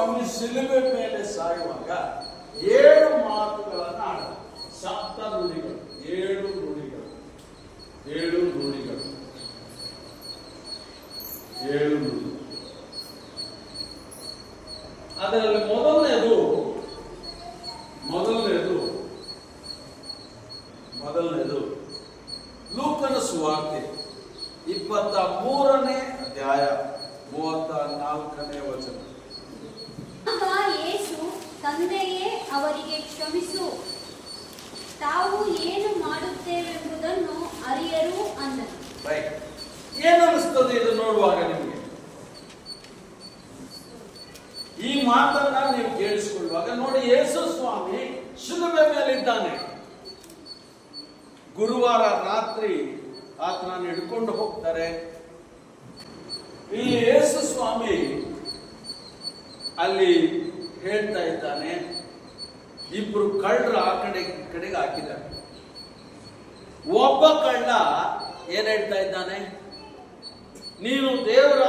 ಸ್ವಾಮಿ ಶಿಲುಬೆ ಮೇಲೆ ಸಾಯುವಾಗ 7 ಮಾತುಗಳನ್ನು ಆಡ, ಸಪ್ತ ನುಡಿಗಳು, 7 ನುಡಿಗಳು, 7 ನುಡಿಗಳು, 7 ನುಡಿ. ಅದರಲ್ಲಿ ಮೊದಲನೇದು ಲೂಕನ ಸುವಾರ್ತೆ 23ನೇ ಅಧ್ಯಾಯ 34ನೇ ವಚನ. ಆಗ ಯೇಸು, ತಂದೆಯೇ, ಅವರಿಗೆ ಕ್ಷಮಿಸು, ತಾವು ಏನು ಮಾಡುತ್ತೇವೆಂಬುದನ್ನು ಅರಿಯರು ಅಂದನು. ಏನನ್ನಿಸ್ತದೆ ಇದು ನೋಡುವಾಗ ನಿಮಗೆ? ಈ ಮಾತನ್ನ ನೀವು ಕೇಳಿಸಿಕೊಳ್ಳುವಾಗ ನೋಡಿ, ಯೇಸು ಸ್ವಾಮಿ ಶಿಲುಬೆ ಮೇಲಿದ್ದಾನೆ. ಗುರುವಾರ ರಾತ್ರಿ ಆತನನ್ನು ಹಿಡ್ಕೊಂಡು ಹೋಗ್ತಾರೆ. ಇಲ್ಲಿ ಯೇಸು ಸ್ವಾಮಿ ಅಲ್ಲಿ ಹೇಳ್ತಾ ಇದ್ದಾನೆ, ಇಬ್ರು ಕಳ್ಳರು ಆ ಕಡೆಗೆ ಹಾಕಿದ್ದಾರೆ. ಒಬ್ಬ ಕಳ್ಳ ಏನ್ ಹೇಳ್ತಾ ಇದ್ದಾನೆ, ನೀನು ದೇವರ,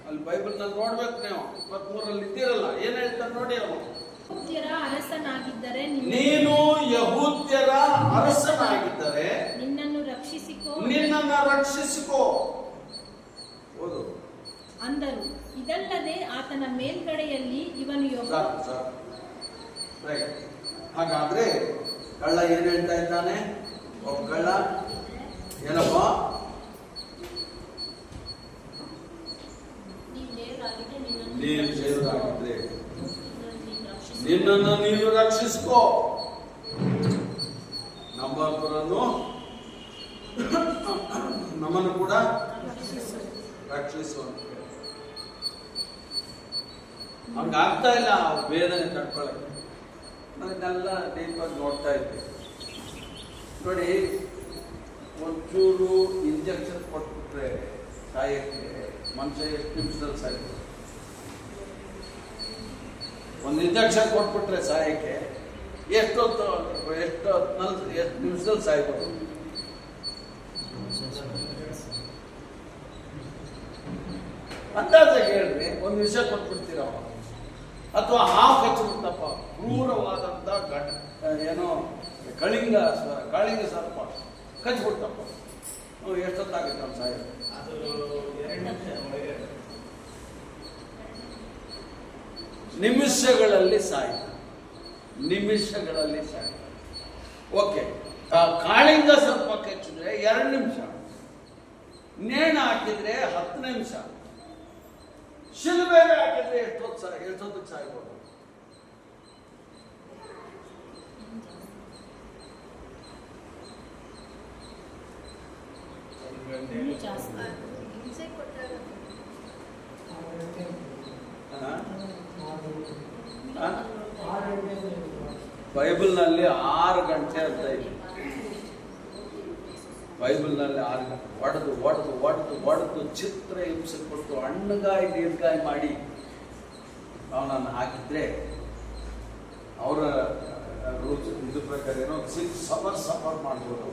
ಅಲ್ಲಿ ಬೈಬಲ್ ನಲ್ಲಿ ನೋಡ್ಬೇಕು ನೀವು, 23ರಲ್ಲಿ ಇದ್ದೀರಲ್ಲ, ಏನ್ ಹೇಳ್ತಾನೆ ನೋಡಿ ಅವನು, ಅರಸನಾಗಿದ್ದರೆ, ನೀನು ಯಹೂದ್ಯರ ಅರಸನಾಗಿದ್ದರೆ ನಿನ್ನನ್ನು ರಕ್ಷಿಸಿಕೋ ಓದು ಅಂದರು. ಇದಲ್ಲದೆ ಆತನ ಮೇಲ್ಗಡೆಯಲ್ಲಿ ಇವನು ಹಾಗಾದ್ರೆ ಕಳ್ಳ ಏನ್ ಹೇಳ್ತಾ ಇದ್ದಾನೆ? ಒಬ್ಬ ಕಳ್ಳ ಏನಪ್ಪ, ನೀನು ದೇವರಾಗಿದ್ರೆ ನಿನ್ನನ್ನು ನೀನು ರಕ್ಷಿಸ್ಕೋ, ನಮ್ಮನ್ನು ಕೂಡ ರಕ್ಷಿಸುವಂತ. ಅವ್ನಿಗೆ ಆಗ್ತಾ ಇಲ್ಲ ವೇದನೆ ತಡ್ಕೊಳಕ್ಕೆ. ಅದನ್ನೆಲ್ಲ ಡೀಪಾಗಿ ನೋಡ್ತಾ ಇದ್ದೆ. ನೋಡಿ, ಒಂಚೂರು ಇಂಜೆಕ್ಷನ್ ಕೊಟ್ಬಿಟ್ರೆ ಸಾಯಕ್ಕೆ ಮನುಷ್ಯ ಎಷ್ಟು ನಿಮಿಷದಲ್ಲಿ ಸಾಯ್ತು? ಒಂದು ಇಂಜೆಕ್ಷನ್ ಕೊಟ್ಬಿಟ್ರೆ ಸಾಯಕ್ಕೆ ಎಷ್ಟು ನಿಮಿಷದಲ್ಲಿ ಸಾಯ್ಬೋದು? ಅಂದಾಜಾಗಿ ಹೇಳ್ರಿ, ಒಂದು ವಿಷಯ ಕೊಟ್ಬಿಡ್ತೀರ, ಅಥವಾ ಹಾವು ಕಚ್ಚಿಬಿಡ್ತಪ್ಪ, ಕ್ರೂರವಾದಂತ ಏನೋ ಕಾಳಿಂಗ ಸರ್ಪ ಕಚ್ಚಿಬಿಡ್ತಪ್ಪ, ಎಷ್ಟೊತ್ತಾಗುತ್ತೆ ನಮ್ಮ ಸಾಯ? ನಿಮಿಷಗಳಲ್ಲಿ ಸಾಯಿ. ಓಕೆ, ಕಾಳಿಂಗ ಸರ್ಪ ಕಚ್ಚಿದ್ರೆ 2 ನಿಮಿಷ, ನೇಣು ಹಾಕಿದ್ರೆ 10 ನಿಮಿಷ, ಶಿಲುಬೆ ಹಾಕಿದ್ರೆ ಎಷ್ಟೊತ್ತಿಗೆ ಸಾಯ್ಬೋದು? ಬೈಬಲ್ನಲ್ಲಿ 6 ಗಂಟೆ ಅಂತ ಇದೆ. ಬೈಬಲ್ನಲ್ಲಿ 6 ಗಂಟೆ ಒಡೆದು ಚಿತ್ರ ಹಿಂಸೆ ಕೊಟ್ಟು ಹಣ್ಣುಗಾಯಿ ನೀರ್ಗಾಯಿ ಮಾಡಿ ಅವನನ್ನು ಹಾಕಿದ್ರೆ ಅವರ ರೂಲ್ಸ್ ಇದು ಪ್ರಕಾರ ಏನೋ 6 ಅವರ್ಸ್ ಸಫರ್ ಮಾಡ್ಬೋದು.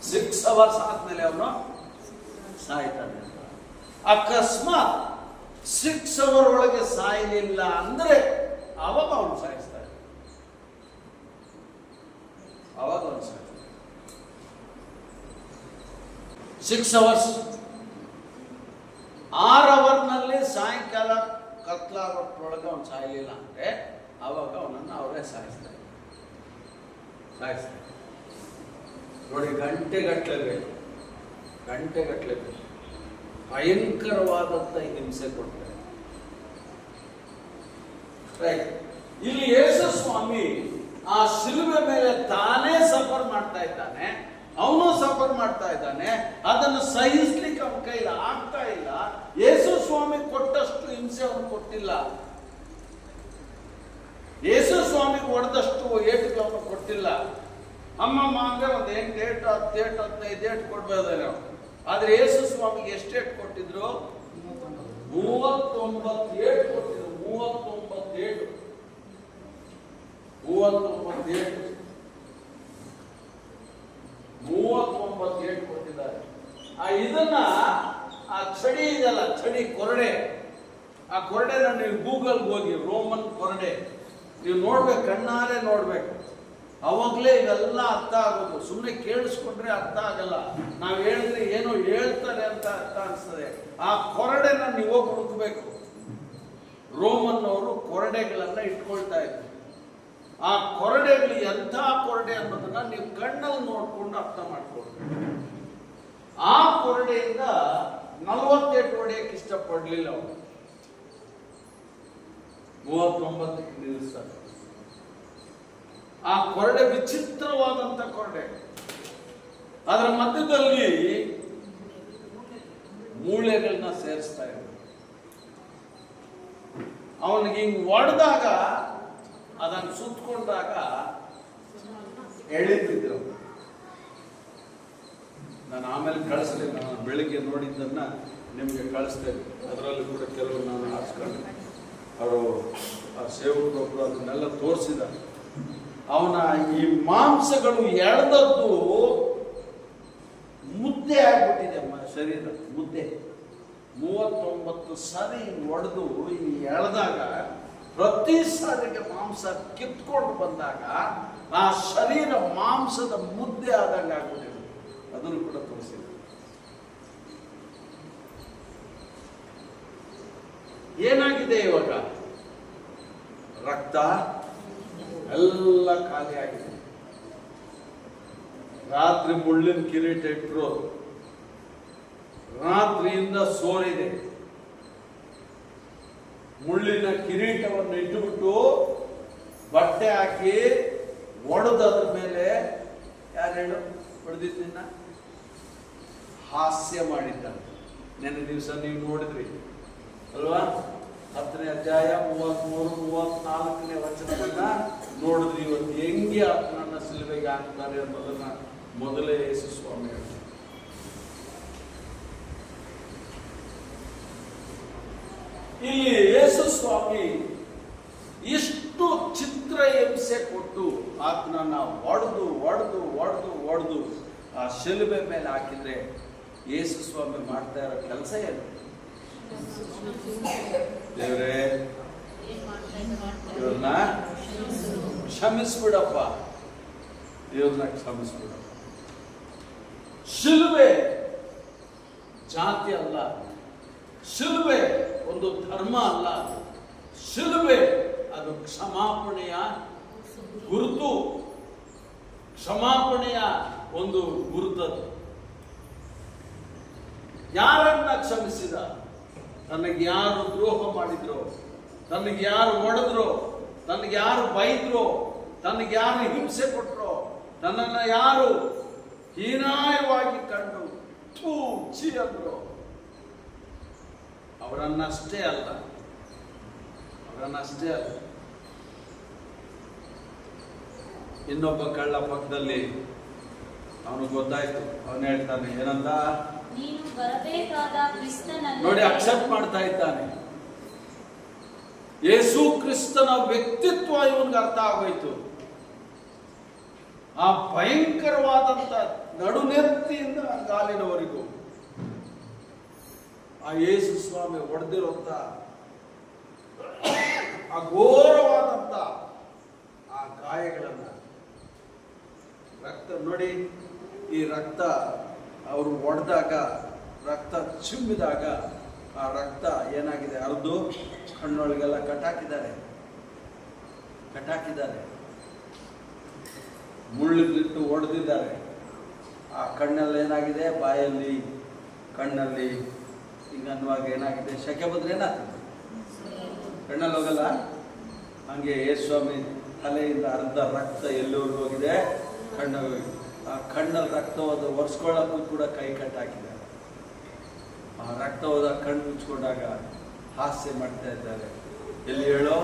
6 ಅವರ್ಸ್ ಆದ್ಮೇಲೆ ಅವನು ಸಾಯ್ತಾನೆ. ಅಕಸ್ಮಾತ್ 6 ಅವರ್ ಒಳಗೆ ಸಾಯಲಿಲ್ಲ ಅಂದ್ರೆ ಅವಾಗ ಅವನು ಸಾಯಿಸ್ತಾನೆ. 6 ಅವರ್ಸ್, 6 ಅವರ್ನಲ್ಲಿ ಸಾಯಂಕಾಲ ಕತ್ಲಾಗೊಳಗೆ ಅವನು ಸಾಯಲಿಲ್ಲ ಅಂದ್ರೆ ಅವಾಗ ಅವನನ್ನು ಅವರೇ ಸಾಯಿಸ್ತಾರೆ. ನೋಡಿ, ಗಂಟೆಗಟ್ಟಲೆ ಬೇಕು, ಭಯಂಕರವಾದಂತ ಹಿಂಸೆ ಕೊಡ್ತಾರೆ. ಇಲ್ಲಿ ಯೇಸು ಸ್ವಾಮಿ ಆ ಶಿಲುಬೆ ಮೇಲೆ ತಾನೇ ಸಫರ್ ಮಾಡ್ತಾ ಇದ್ದಾನೆ, ಅವನು ಸಫರ್ ಮಾಡ್ತಾ ಇದ್ದಾನೆ. ಅದನ್ನು ಸಹಿಸ್ಲಿಕ್ಕೆ ಅವನ ಕೈಲಿ ಆಗ್ತಾ ಇಲ್ಲ. ಯೇಸು ಸ್ವಾಮಿ ಕೊಟ್ಟಷ್ಟು ಹಿಂಸೆ ಅವನು ಕೊಟ್ಟಿಲ್ಲ. ಯೇಸು ಸ್ವಾಮಿಗೆ ಹೊಡೆದಷ್ಟು ಏಟುಗಳು ಅವನು ಕೊಟ್ಟಿಲ್ಲ. ಅಮ್ಮಮ್ಮ ಅಂದ್ರೆ ಒಂದು 8 ಏಟು 10 ಏಟು 15 ಏಟು ಕೊಡ್ಬೋದೇನೋ. ಆದ್ರೆ ಯೇಸು ಸ್ವಾಮಿಗೆ ಎಷ್ಟು ಏಟು ಕೊಟ್ಟಿದ್ರು? 39 ಏಟು ಕೊಟ್ಟಿದ್ರು. 39 ಏಟು ಕೊಟ್ಟಿದ್ದಾರೆ. ಇದನ್ನ ಆ ಚಡಿ ಇದೆಲ್ಲ, ಚಡಿ ಕೊರಡೆ, ಆ ಕೊರಡೆನ ನೀವು ಗೂಗಲ್ಗೆ ಹೋಗಿ ರೋಮನ್ ಕೊರಡೆ ನೀವು ನೋಡ್ಬೇಕು, ಕಣ್ಣಾರೆ ನೋಡ್ಬೇಕು. ಅವಾಗಲೇ ಇವೆಲ್ಲ ಅರ್ಥ ಆಗೋದು. ಸುಮ್ಮನೆ ಕೇಳಿಸ್ಕೊಂಡ್ರೆ ಅರ್ಥ ಆಗಲ್ಲ. ನಾವು ಹೇಳಿದ್ರೆ ಏನೋ ಹೇಳ್ತಾರೆ ಅಂತ ಅರ್ಥ ಅನಿಸ್ತದೆ. ಆ ಕೊರಡೆನ ನೀವು ಹೋಗಿ ಹುಡುಕ್ಬೇಕು. ರೋಮನ್ ಅವರು ಕೊರಡೆಗಳನ್ನ ಇಟ್ಕೊಳ್ತಾ ಇದ್ರು. ಆ ಕೊರಡೆಗಳು ಎಂಥ ಕೊರಡೆ ಅನ್ನೋದನ್ನ ನೀವು ಕಣ್ಣಲ್ಲಿ ನೋಡ್ಕೊಂಡು ಅರ್ಥ ಮಾಡ್ಕೊಳ್ಬೇಕು. ಆ ಕೊರಡೆಯಿಂದ 48 ಹೊಡೆಯಕ್ಕೆ ಇಷ್ಟಪಡ್ಲಿಲ್ಲ ಅವರು, 39ಕ್ಕೆ ನಿಲ್ಲಿಸ್ತಾರೆ. ಆ ಕೊರಡೆ ವಿಚಿತ್ರವಾದಂತ ಕೊರಡೆ. ಅದರ ಮಧ್ಯದಲ್ಲಿ ಮೂಳೆಗಳನ್ನ ಸೇರಿಸ್ತಾ ಇದ್ರು. ಅವನಿಗೆ ಹಿಂಗ್ ಹೊಡೆದಾಗ ಅದನ್ನು ಸುತ್ತಕೊಂಡಾಗ ಎಳಿತಿದ್ರು. ನಾನು ಆಮೇಲೆ ಕಳಿಸ್ಲಿಲ್ಲ, ನಾನು ಬೆಳಿಗ್ಗೆ ನೋಡಿದ್ದನ್ನ ನಿಮಗೆ ಕಳಿಸ್ತೇನೆ. ಅದರಲ್ಲಿ ಕೂಡ ಕೆಲವು ನಾನು ಆರಿಸ್ಕೊಂಡು ಅವರು ಆ ಸೇವಕರೊಬ್ಬರು ಅದನ್ನೆಲ್ಲ ತೋರಿಸಿದ. ಅವನ ಈ ಮಾಂಸಗಳು ಎಳೆದದ್ದು ಮುದ್ದೆ ಆಗ್ಬಿಟ್ಟಿದೆ, ಶರೀರ ಮುದ್ದೆ. 39 ಸಾರಿ ಒಡೆದು ಈ ಎಳೆದಾಗ ಪ್ರತಿ ಸಾರಿಗೆ ಮಾಂಸ ಕಿತ್ಕೊಂಡು ಬಂದಾಗ ಆ ಶರೀರ ಮಾಂಸದ ಮುದ್ದೆ ಆದಂಗೆ ಆಗ್ಬಿಟ್ಟಿದೆ. ಅದನ್ನು ಕೂಡ ತೋರಿಸಿದೆ. ಏನಾಗಿದೆ ಇವಾಗ? ರಕ್ತ ಎಲ್ಲ ಖಾಲಿ ಆಗಿದೆ. ರಾತ್ರಿ ಮುಳ್ಳಿನ ಕಿರೀಟ ಇಟ್ಟರು, ರಾತ್ರಿಯಿಂದ ಸೋರಿದೆ. ಮುಳ್ಳಿನ ಕಿರೀಟವನ್ನು ಇಟ್ಟುಬಿಟ್ಟು ಬಟ್ಟೆ ಹಾಕಿ ಒಡೆದದ್ರ ಮೇಲೆ ಯಾರು ಹೇಳು ಹೊಡೆದಿದ್ದನ್ನ ಹಾಸ್ಯ ಮಾಡಿದ್ದಾನೆ. ನೆನ್ನೆ ದಿವಸ ನೀವು ನೋಡಿದ್ರಿ ಅಲ್ವಾ? 10ನೇ ಅಧ್ಯಾಯ 33-34ನೇ ವಚನವನ್ನ ನೋಡಿದ್ರಿ. ಇವತ್ತು ಹೆಂಗೆ ಆತನನ್ನ ಸಿಲುಬೆಗೆ ಹಾಕ್ತಾರೆ ಅನ್ನೋದನ್ನ ಮೊದಲೇ ಯೇಸು ಸ್ವಾಮಿ ಹೇಳ್ತಾರೆ. ಇಲ್ಲಿ ಯೇಸು ಸ್ವಾಮಿ ಇಷ್ಟು ಚಿತ್ರ ಹಿಂಸೆ ಕೊಟ್ಟು ಆತನನ್ನ ಒಡೆದು ಒಡೆದು ಒಡೆದು ಒಡೆದು ಆ ಶಿಲುಬೆ ಮೇಲೆ ಹಾಕಿದ್ರೆ ಯೇಸು ಸ್ವಾಮಿ ಮಾಡ್ತಾ ಇರೋ ಕೆಲಸ ಏನು? ದೇವರೇ, ಇವ್ರನ್ನ ಕ್ಷಮಿಸ್ಬಿಡಪ್ಪ, ಇವ್ರನ್ನ ಕ್ಷಮಿಸ್ಬಿಡಪ್ಪ. ಶಿಲುಬೆ ಜಾತಿ ಅಲ್ಲ, ಶಿಲುಬೆ ಒಂದು ಧರ್ಮ ಅಲ್ಲ, ಶಿಲುಬೆ ಅದು ಕ್ಷಮಾಪಣೆಯ ಗುರುತು, ಕ್ಷಮಾಪಣೆಯ ಒಂದು ಗುರುತದು. ಯಾರನ್ನ ಕ್ಷಮಿಸಿದ? ತನಗೆ ಯಾರು ದ್ರೋಹ ಮಾಡಿದ್ರು, ತನಗೆ ಯಾರು ಹೊಡೆದ್ರು, ತನಗೆ ಯಾರು ಬೈದ್ರು, ತನಗೆ ಯಾರು ಹಿಂಸೆ ಕೊಟ್ಟರು, ತನ್ನನ್ನು ಯಾರು ಹೀನಾಯವಾಗಿ ಕಂಡು ಥೂ ಛೀ ಅಂದ್ರು, ಅವರನ್ನಷ್ಟೇ ಅಲ್ಲ, ಅವರನ್ನಷ್ಟೇ ಅಲ್ಲ. ಇನ್ನೊಬ್ಬ ಕಳ್ಳ ಪಕ್ಕದಲ್ಲಿ ಅವನು ಗೊತ್ತಾಯ್ತು. ಅವನು ಹೇಳ್ತಾನೆ ಏನಂತ? ನೀನು ಬರಬೇಕಾದ ಕ್ರಿಸ್ತನನ್ನು ನೋಡಿ, ಅಕ್ಸೆಪ್ಟ್ ಮಾಡ್ತಾ ಇದ್ದಾನೆ. ಯೇಸು ಕ್ರಿಸ್ತನ ವ್ಯಕ್ತಿತ್ವ ಇವನ್ಗೆ ಅರ್ಥ ಆಗೋಯ್ತು. ಆ ಭಯಂಕರವಾದಂತ ನಡುನೆತ್ತಿಯಿಂದ ಗಾಲಿನವರೆಗೂ ಆ ಯೇಸು ಸ್ವಾಮಿ ಹೊಡೆದಿರುವಂತ ಆ ಘೋರವಾದಂತ ಆ ಗಾಯಗಳನ್ನ, ರಕ್ತ ನೋಡಿ, ಈ ರಕ್ತ ಅವರು ಹೊಡೆದಾಗ, ರಕ್ತ ಚಿಮ್ಮಿದಾಗ ಆ ರಕ್ತ ಏನಾಗಿದೆ? ಹರಿದು ಕಣ್ಣೊಳಗೆಲ್ಲ ಕಟ್ಟಾಕಿದ್ದಾರೆ. ಮುಳ್ಳಿಟ್ಟು ಹೊಡೆದಿದ್ದಾರೆ. ಆ ಕಣ್ಣಲ್ಲಿ ಏನಾಗಿದೆ? ಬಾಯಲ್ಲಿ, ಕಣ್ಣಲ್ಲಿ ಈಗ ಅನ್ನುವಾಗ ಏನಾಗಿದೆ? ಶಕೆ ಬಂದ್ರೆ ಏನಾಗ್ತದೆ? ಕಣ್ಣಲ್ಲಿ ಹೋಗಲ್ಲ. ಹಂಗೆ ಯೇಸುಸ್ವಾಮಿ ತಲೆಯಿಂದ ಅರ್ಧ ರಕ್ತ ಎಲ್ಲಿವರೆಗೂ ಹೋಗಿದೆ? ಕಣ್ಣಲ್ಲಿ. ಆ ಕಣ್ಣಲ್ಲಿ ರಕ್ತ ಹೋದ ಒರೆಸ್ಕೊಳ್ಳೋಕ್ಕೂ ಕೂಡ ಕೈ ಕಟ್ಟಾಕಿದ್ದಾರೆ. ಆ ರಕ್ತ ಹೋದ ಕಣ್ಣು ಮುಚ್ಕೊಂಡಾಗ ಹಾಸ್ಯ ಮಾಡ್ತಾ ಇದ್ದಾರೆ. ಎಲ್ಲಿ ಹೇಳೋ?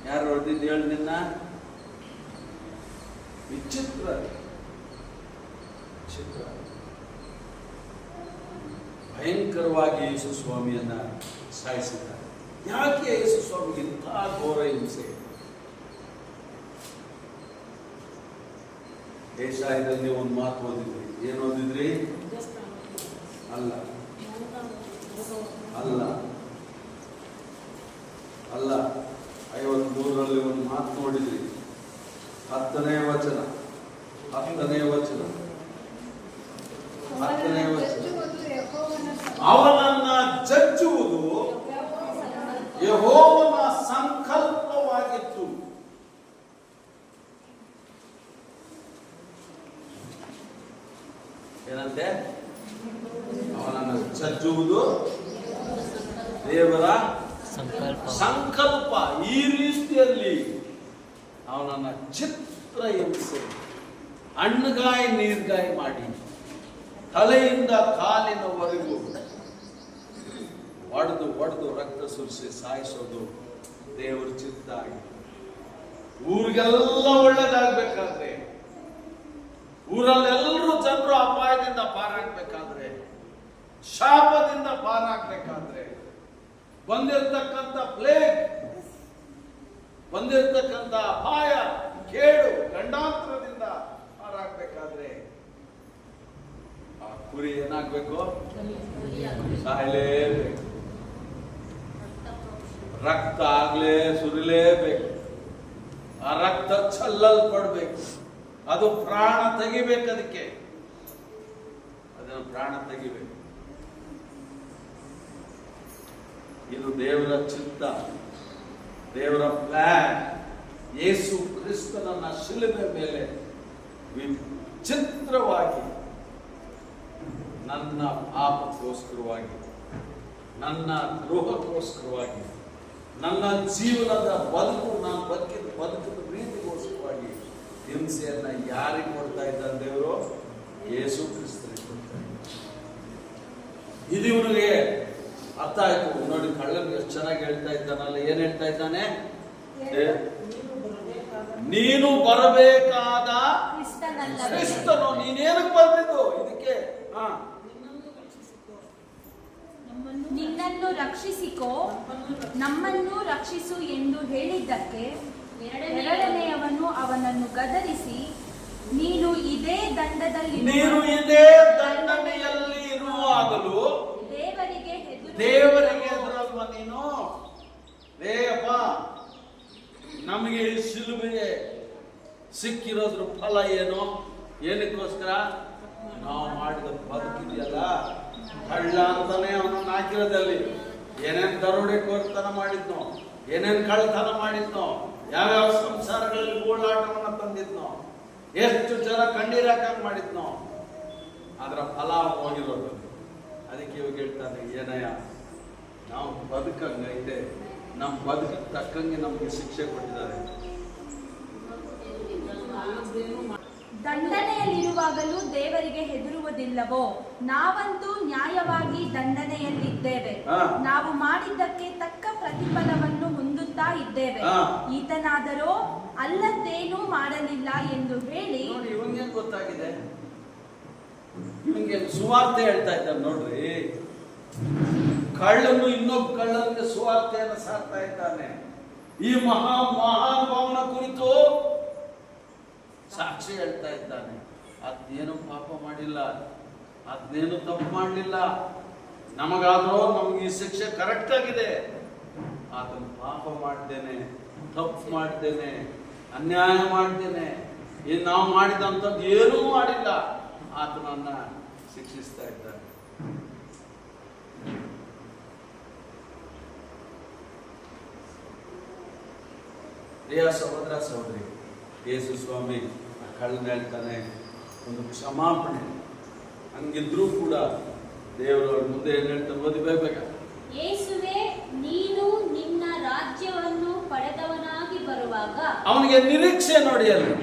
ಯಾರು ಹೊಡೆದಿದ್ದು ಹೇಳು ನಿನ್ನ? ವಿಚಿತ್ರ ಚಿತ್ರ. ಭಯಂಕರವಾಗಿ ಯೇಸು ಸ್ವಾಮಿಯನ್ನ ಸಾಯಿಸಿದ್ದಾರೆ. ಯಾಕೆ ಯೇಸು ಸ್ವಾಮಿಗೆ ಇಂಥ ಘೋರ ಹಿಂಸೆ? ಏಷಾಯದಲ್ಲಿ ಒಂದು ಮಾತು ಓದಿದ್ರಿ. ಏನು ಓದಿದ್ರಿ? ಅಲ್ಲ ಅಲ್ಲ, 53ರಲ್ಲಿ ಒಂದು ಮಾತು ನೋಡಿದ್ರಿ, 10ನೇ ವಚನ. ಅವನನ್ನ ಜಜ್ಜುವುದು ಯೆಹೋವನ ಸಂಕಲ್ಪವಾಗಿತ್ತು. ಏನಂತೆ? ಅವನನ್ನು ಜಜ್ಜುವುದು ದೇವರ ಸಂಕಲ್ಪ. ಈ ರೀತಿಯಲ್ಲಿ ಅವನನ್ನ ಚಿತ್ರ ಹಿಂಸೆ, ಹಣ್ಣುಗಾಯಿ ನೀರ್ಗಾಯಿ ಮಾಡಿ ತಲೆಯಿಂದ ಕಾಲಿನವರೆಗೂ ಒಡೆದು ರಕ್ತ ಸುರಿಸಿ ಸಾಯಿಸೋದು ದೇವರ ಚಿತ್ತ ಆಗಿದೆ. ಊರಿಗೆಲ್ಲ ಒಳ್ಳೇದಾಗ್ಬೇಕಾದ್ರೆ, ಊರಲ್ಲೆಲ್ಲರೂ ಜನರು ಅಪಾಯದಿಂದ ಪಾರಾಗಬೇಕಾದ್ರೆ, ಶಾಪದಿಂದ ಪಾರಾಗಬೇಕಾದ್ರೆ, ಬಂದಿರತಕ್ಕಂಥ ಪ್ಲೇಗ್, ಬಂದಿರತಕ್ಕಂಥ ಅಪಾಯ, ಕೇಡು, ಗಂಡಾಂತರದಿಂದ ಪಾರಾಗಬೇಕಾದ್ರೆ ಆ ಕುರಿ ಏನಾಗ್ಬೇಕು? ಸಾಯಲೇಬೇಕು. ರಕ್ತ ಸುರಿಲೇಬೇಕು. ಆ ರಕ್ತ ಚೆಲ್ಲಲ್ಪಡ್ಬೇಕು. ಅದು ಪ್ರಾಣ ತೆಗಿಬೇಕು. ಅದನ್ನು ಪ್ರಾಣ ತೆಗಿಬೇಕು. ಇದು ದೇವರ ಚಿತ್ತ, ದೇವರ ಪ್ಲಾನ್. ಯೇಸು ಕ್ರಿಸ್ತನನ್ನ ಶಿಲುಬೆ ಮೇಲೆ ವಿಚಿತ್ರವಾಗಿ ನನ್ನ ಪಾಪಕ್ಕೋಸ್ಕರವಾಗಿ, ನನ್ನ ದ್ರೋಹಕ್ಕೋಸ್ಕರವಾಗಿ, ನನ್ನ ಜೀವನದ ನಾನು ಬದುಕಿದ ಪ್ರೀತಿಗೋಸ್ಕರವಾಗಿ ಹಿಂಸೆಯನ್ನ ಯಾರಿಗೆ ಕೊಡ್ತಾ ಇದ್ದಾನೆ ದೇವರು? ಯೇಸು ಕ್ರಿಸ್ತನಿಗೆ ಕೊಡ್ತಾ ಇದ್ದಾನೆ. ಇದು ಇವನಿಗೆ ಅರ್ಥ ಆಯ್ತು. ನೋಡಿ, ಕಳ್ಳನಿಗೆ ಎಷ್ಟು ಚೆನ್ನಾಗಿ ಹೇಳ್ತಾ ಇದ್ದಾನಲ್ಲ. ಏನ್ ಹೇಳ್ತಾ ಇದ್ದಾನೆ? ನೀನು ಬರಬೇಕಾದ ಕ್ರಿಸ್ತನು. ನೀನೇನಕ್ಕೆ ಬಂದಿದ್ದು? ಇದಕ್ಕೆ ನಿನ್ನನ್ನು ರಕ್ಷಿಸಿಕೋ, ನಮ್ಮನ್ನು ರಕ್ಷಿಸು ಎಂದು ಹೇಳಿದ್ದಕ್ಕೆ ಎರಡನೆಯವನು ಅವನನ್ನು ಗದರಿಸಿ, ನೀನು ಇದೇ ದಂಡನೆಯಲ್ಲಿ ಇರುವಾಗಲೂ ದೇವರಿಗೆ ಹೆದರಲ್ವ ನೀನು? ಅಪ್ಪ, ನಮಗೆ ಈ ಶಿಲುಬೆಗೆ ಸಿಕ್ಕಿರೋದ್ರ ಫಲ ಏನು? ಏನಕ್ಕೋಸ್ಕರ? ನಾವು ಮಾಡಿದ ಬದುಕಿದೆಯಲ್ಲ, ಕಳ್ಳ ಅಂತಾನೆ ಅವನನ್ನು ಹಾಕಿರೋದಲ್ಲಿ. ಏನೇನ್ ದರೋಡೆಕೋರ್ತನ ಮಾಡಿದ್ನೋ, ಏನೇನ್ ಕಳ್ಳತನ ಮಾಡಿದ್ನೋ, ಯಾವ್ಯಾವ ಸಂಸಾರಗಳಲ್ಲಿ ಗೋಳಾಟವನ್ನ ತಂದಿದ್ನೋ, ಎಷ್ಟು ಜನ ಕಣ್ಣೀರಾಕಂಗ್ ಮಾಡಿದ್ನೋ, ಅದರ ಫಲ ಹೋಗಿರೋದು. ಅದಕ್ಕೆ ಇವಾಗ ಹೇಳ್ತಾನೆ, ಏನಯ್ಯ, ನಾವು ಬದುಕಂಗೈತೆ, ನಮ್ಮ ಬದುಕಿಗೆ ತಕ್ಕಂಗೆ ನಮಗೆ ಶಿಕ್ಷೆ ಕೊಟ್ಟಿದ್ದಾರೆ. ದಂಡನೆಯಲ್ಲಿರುವಾಗಲೂ ದೇವರಿಗೆ ಹೆದರುವುದಿಲ್ಲವೋ? ನಾವಂತೂ ನ್ಯಾಯವಾಗಿ ದಂಡನೆಯಲ್ಲಿದ್ದೇವೆ, ನಾವು ಮಾಡಿದ್ದಕ್ಕೆ ತಕ್ಕ ಪ್ರತಿಫಲವನ್ನು ಹೊಂದುತ್ತಾ ಇದ್ದೇವೆ. ಈತನಾದರೋ ಅಲ್ಲದ್ದೇನೂ ಮಾಡಲಿಲ್ಲ ಎಂದು ಹೇಳಿ. ನೋಡಿ, ಇವಂಗೆ ಗೊತ್ತಾಗಿದೆ, ಇವಂಗೆ ಸುವಾರ್ತೆ ಹೇಳ್ತಾ ಇದ್ದಾರೆ. ನೋಡ್ರಿ, ಕಳ್ಳನು ಇನ್ನೊಬ್ಬ ಕಳ್ಳನಿಗೆ ಸುವಾರ್ತೆಯನ್ನು ಸಾರ್ತಾ ಇದ್ದಾನೆ. ಈ ಮಹಾನುಭಾವನ ಕುರಿತು ಸಾಕ್ಷಿ ಹೇಳ್ತಾ ಇದ್ದಾನೆ. ಅದ್ನೇನು ಪಾಪ ಮಾಡಿಲ್ಲ, ಅದ್ನೇನು ತಪ್ಪು ಮಾಡಲಿಲ್ಲ, ನಮಗಾದ್ರೂ ನಮ್ಗೆ ಈ ಶಿಕ್ಷೆ ಕರೆಕ್ಟ್ ಆಗಿದೆ. ಆತನು ಪಾಪ ಮಾಡ್ತೇನೆ, ತಪ್ಪು ಮಾಡ್ತೇನೆ, ಅನ್ಯಾಯ ಮಾಡ್ತೇನೆ, ಇನ್ನು ನಾವು ಮಾಡಿದಂಥದ್ದು ಏನೂ ಮಾಡಿಲ್ಲ, ಆತನನ್ನ ಶಿಕ್ಷಿಸ್ತಾ ಇದ್ದಾನೆ. ಪ್ರಿಯ ಸಹೋದರ ಸಹೋದರಿ, ಯೇಸು ಸ್ವಾಮಿ ಕಳ್ಳನ ಹೇಳ್ತಾನೆ, ಒಂದು ಕ್ಷಮಾಪಣೆ. ಹಂಗಿದ್ರೂ ಕೂಡ ದೇವರ ಮುಂದೆ ಏನ್ ಹೇಳ್ತಾನೆ? ಓದಿಬೇಕ. ಯೇಸುವೇ, ನೀನು ನಿನ್ನ ರಾಜ್ಯವನ್ನು ಪಡೆದವನಾಗಿ ಬರುವಾಗ. ಅವನಿಗೆ ನಿರೀಕ್ಷೆ ನೋಡಿ ಅಲ್ಲಿ.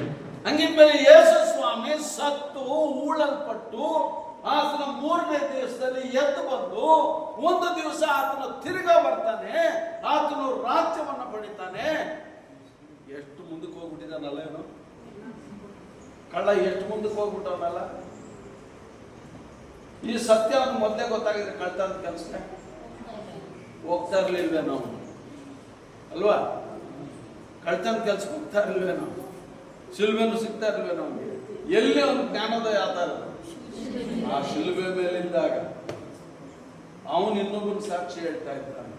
ಹಂಗಿದ್ಮೇಲೆ ಯೇಸು ಸ್ವಾಮಿ ಸತ್ತು ಹೂಳಲ್ಪಟ್ಟು ಆತನ 3ನೇ ದಿವಸದಲ್ಲಿ ಎದ್ದು ಬಂದು ಒಂದು ದಿವಸ ಆತನ ತಿರುಗಾ ಬರ್ತಾನೆ, ಆತನು ರಾಜ್ಯವನ್ನ ಪಡಿತಾನೆ. ಎಷ್ಟು ಮುಂದಕ್ಕೆ ಹೋಗ್ಬಿಟ್ಟಿದ್ದಾನಲ್ಲ ಇವನು ಕಳ್ಳ, ಎಷ್ಟು ಮುಂದಕ್ಕೆ ಹೋಗ್ಬಿಟ್ಟವನಲ್ಲ. ಈ ಸತ್ಯ ಅವನು ಮೊದಲೇ ಗೊತ್ತಾಗಿದ್ರೆ ಕಳ್ತನದ ಕೆಲಸಕ್ಕೆ ಹೋಗ್ತಾ ಇರ್ಲಿಲ್ವೇನೋ ಅಲ್ವಾ? ಕಳ್ತನದ ಕೆಲ್ಸಕ್ಕೆ ಹೋಗ್ತಾ ಇರ್ಲಿಲ್ವೇನೋ? ಶಿಲ್ಬೆನು ಸಿಗ್ತಾ ಇರ್ಲಿಲ್ವೇನೋ? ಎಲ್ಲಿ ಅವನು ಜ್ಞಾನೋದಯ ಆಧಾರ? ಆ ಶಿಲ್ಬೆ ಮೇಲಿದ್ದಾಗ ಅವನು ಇನ್ನೊಬ್ಬರು ಸಾಕ್ಷಿ ಹೇಳ್ತಾ ಇದ್ದಾನೆ.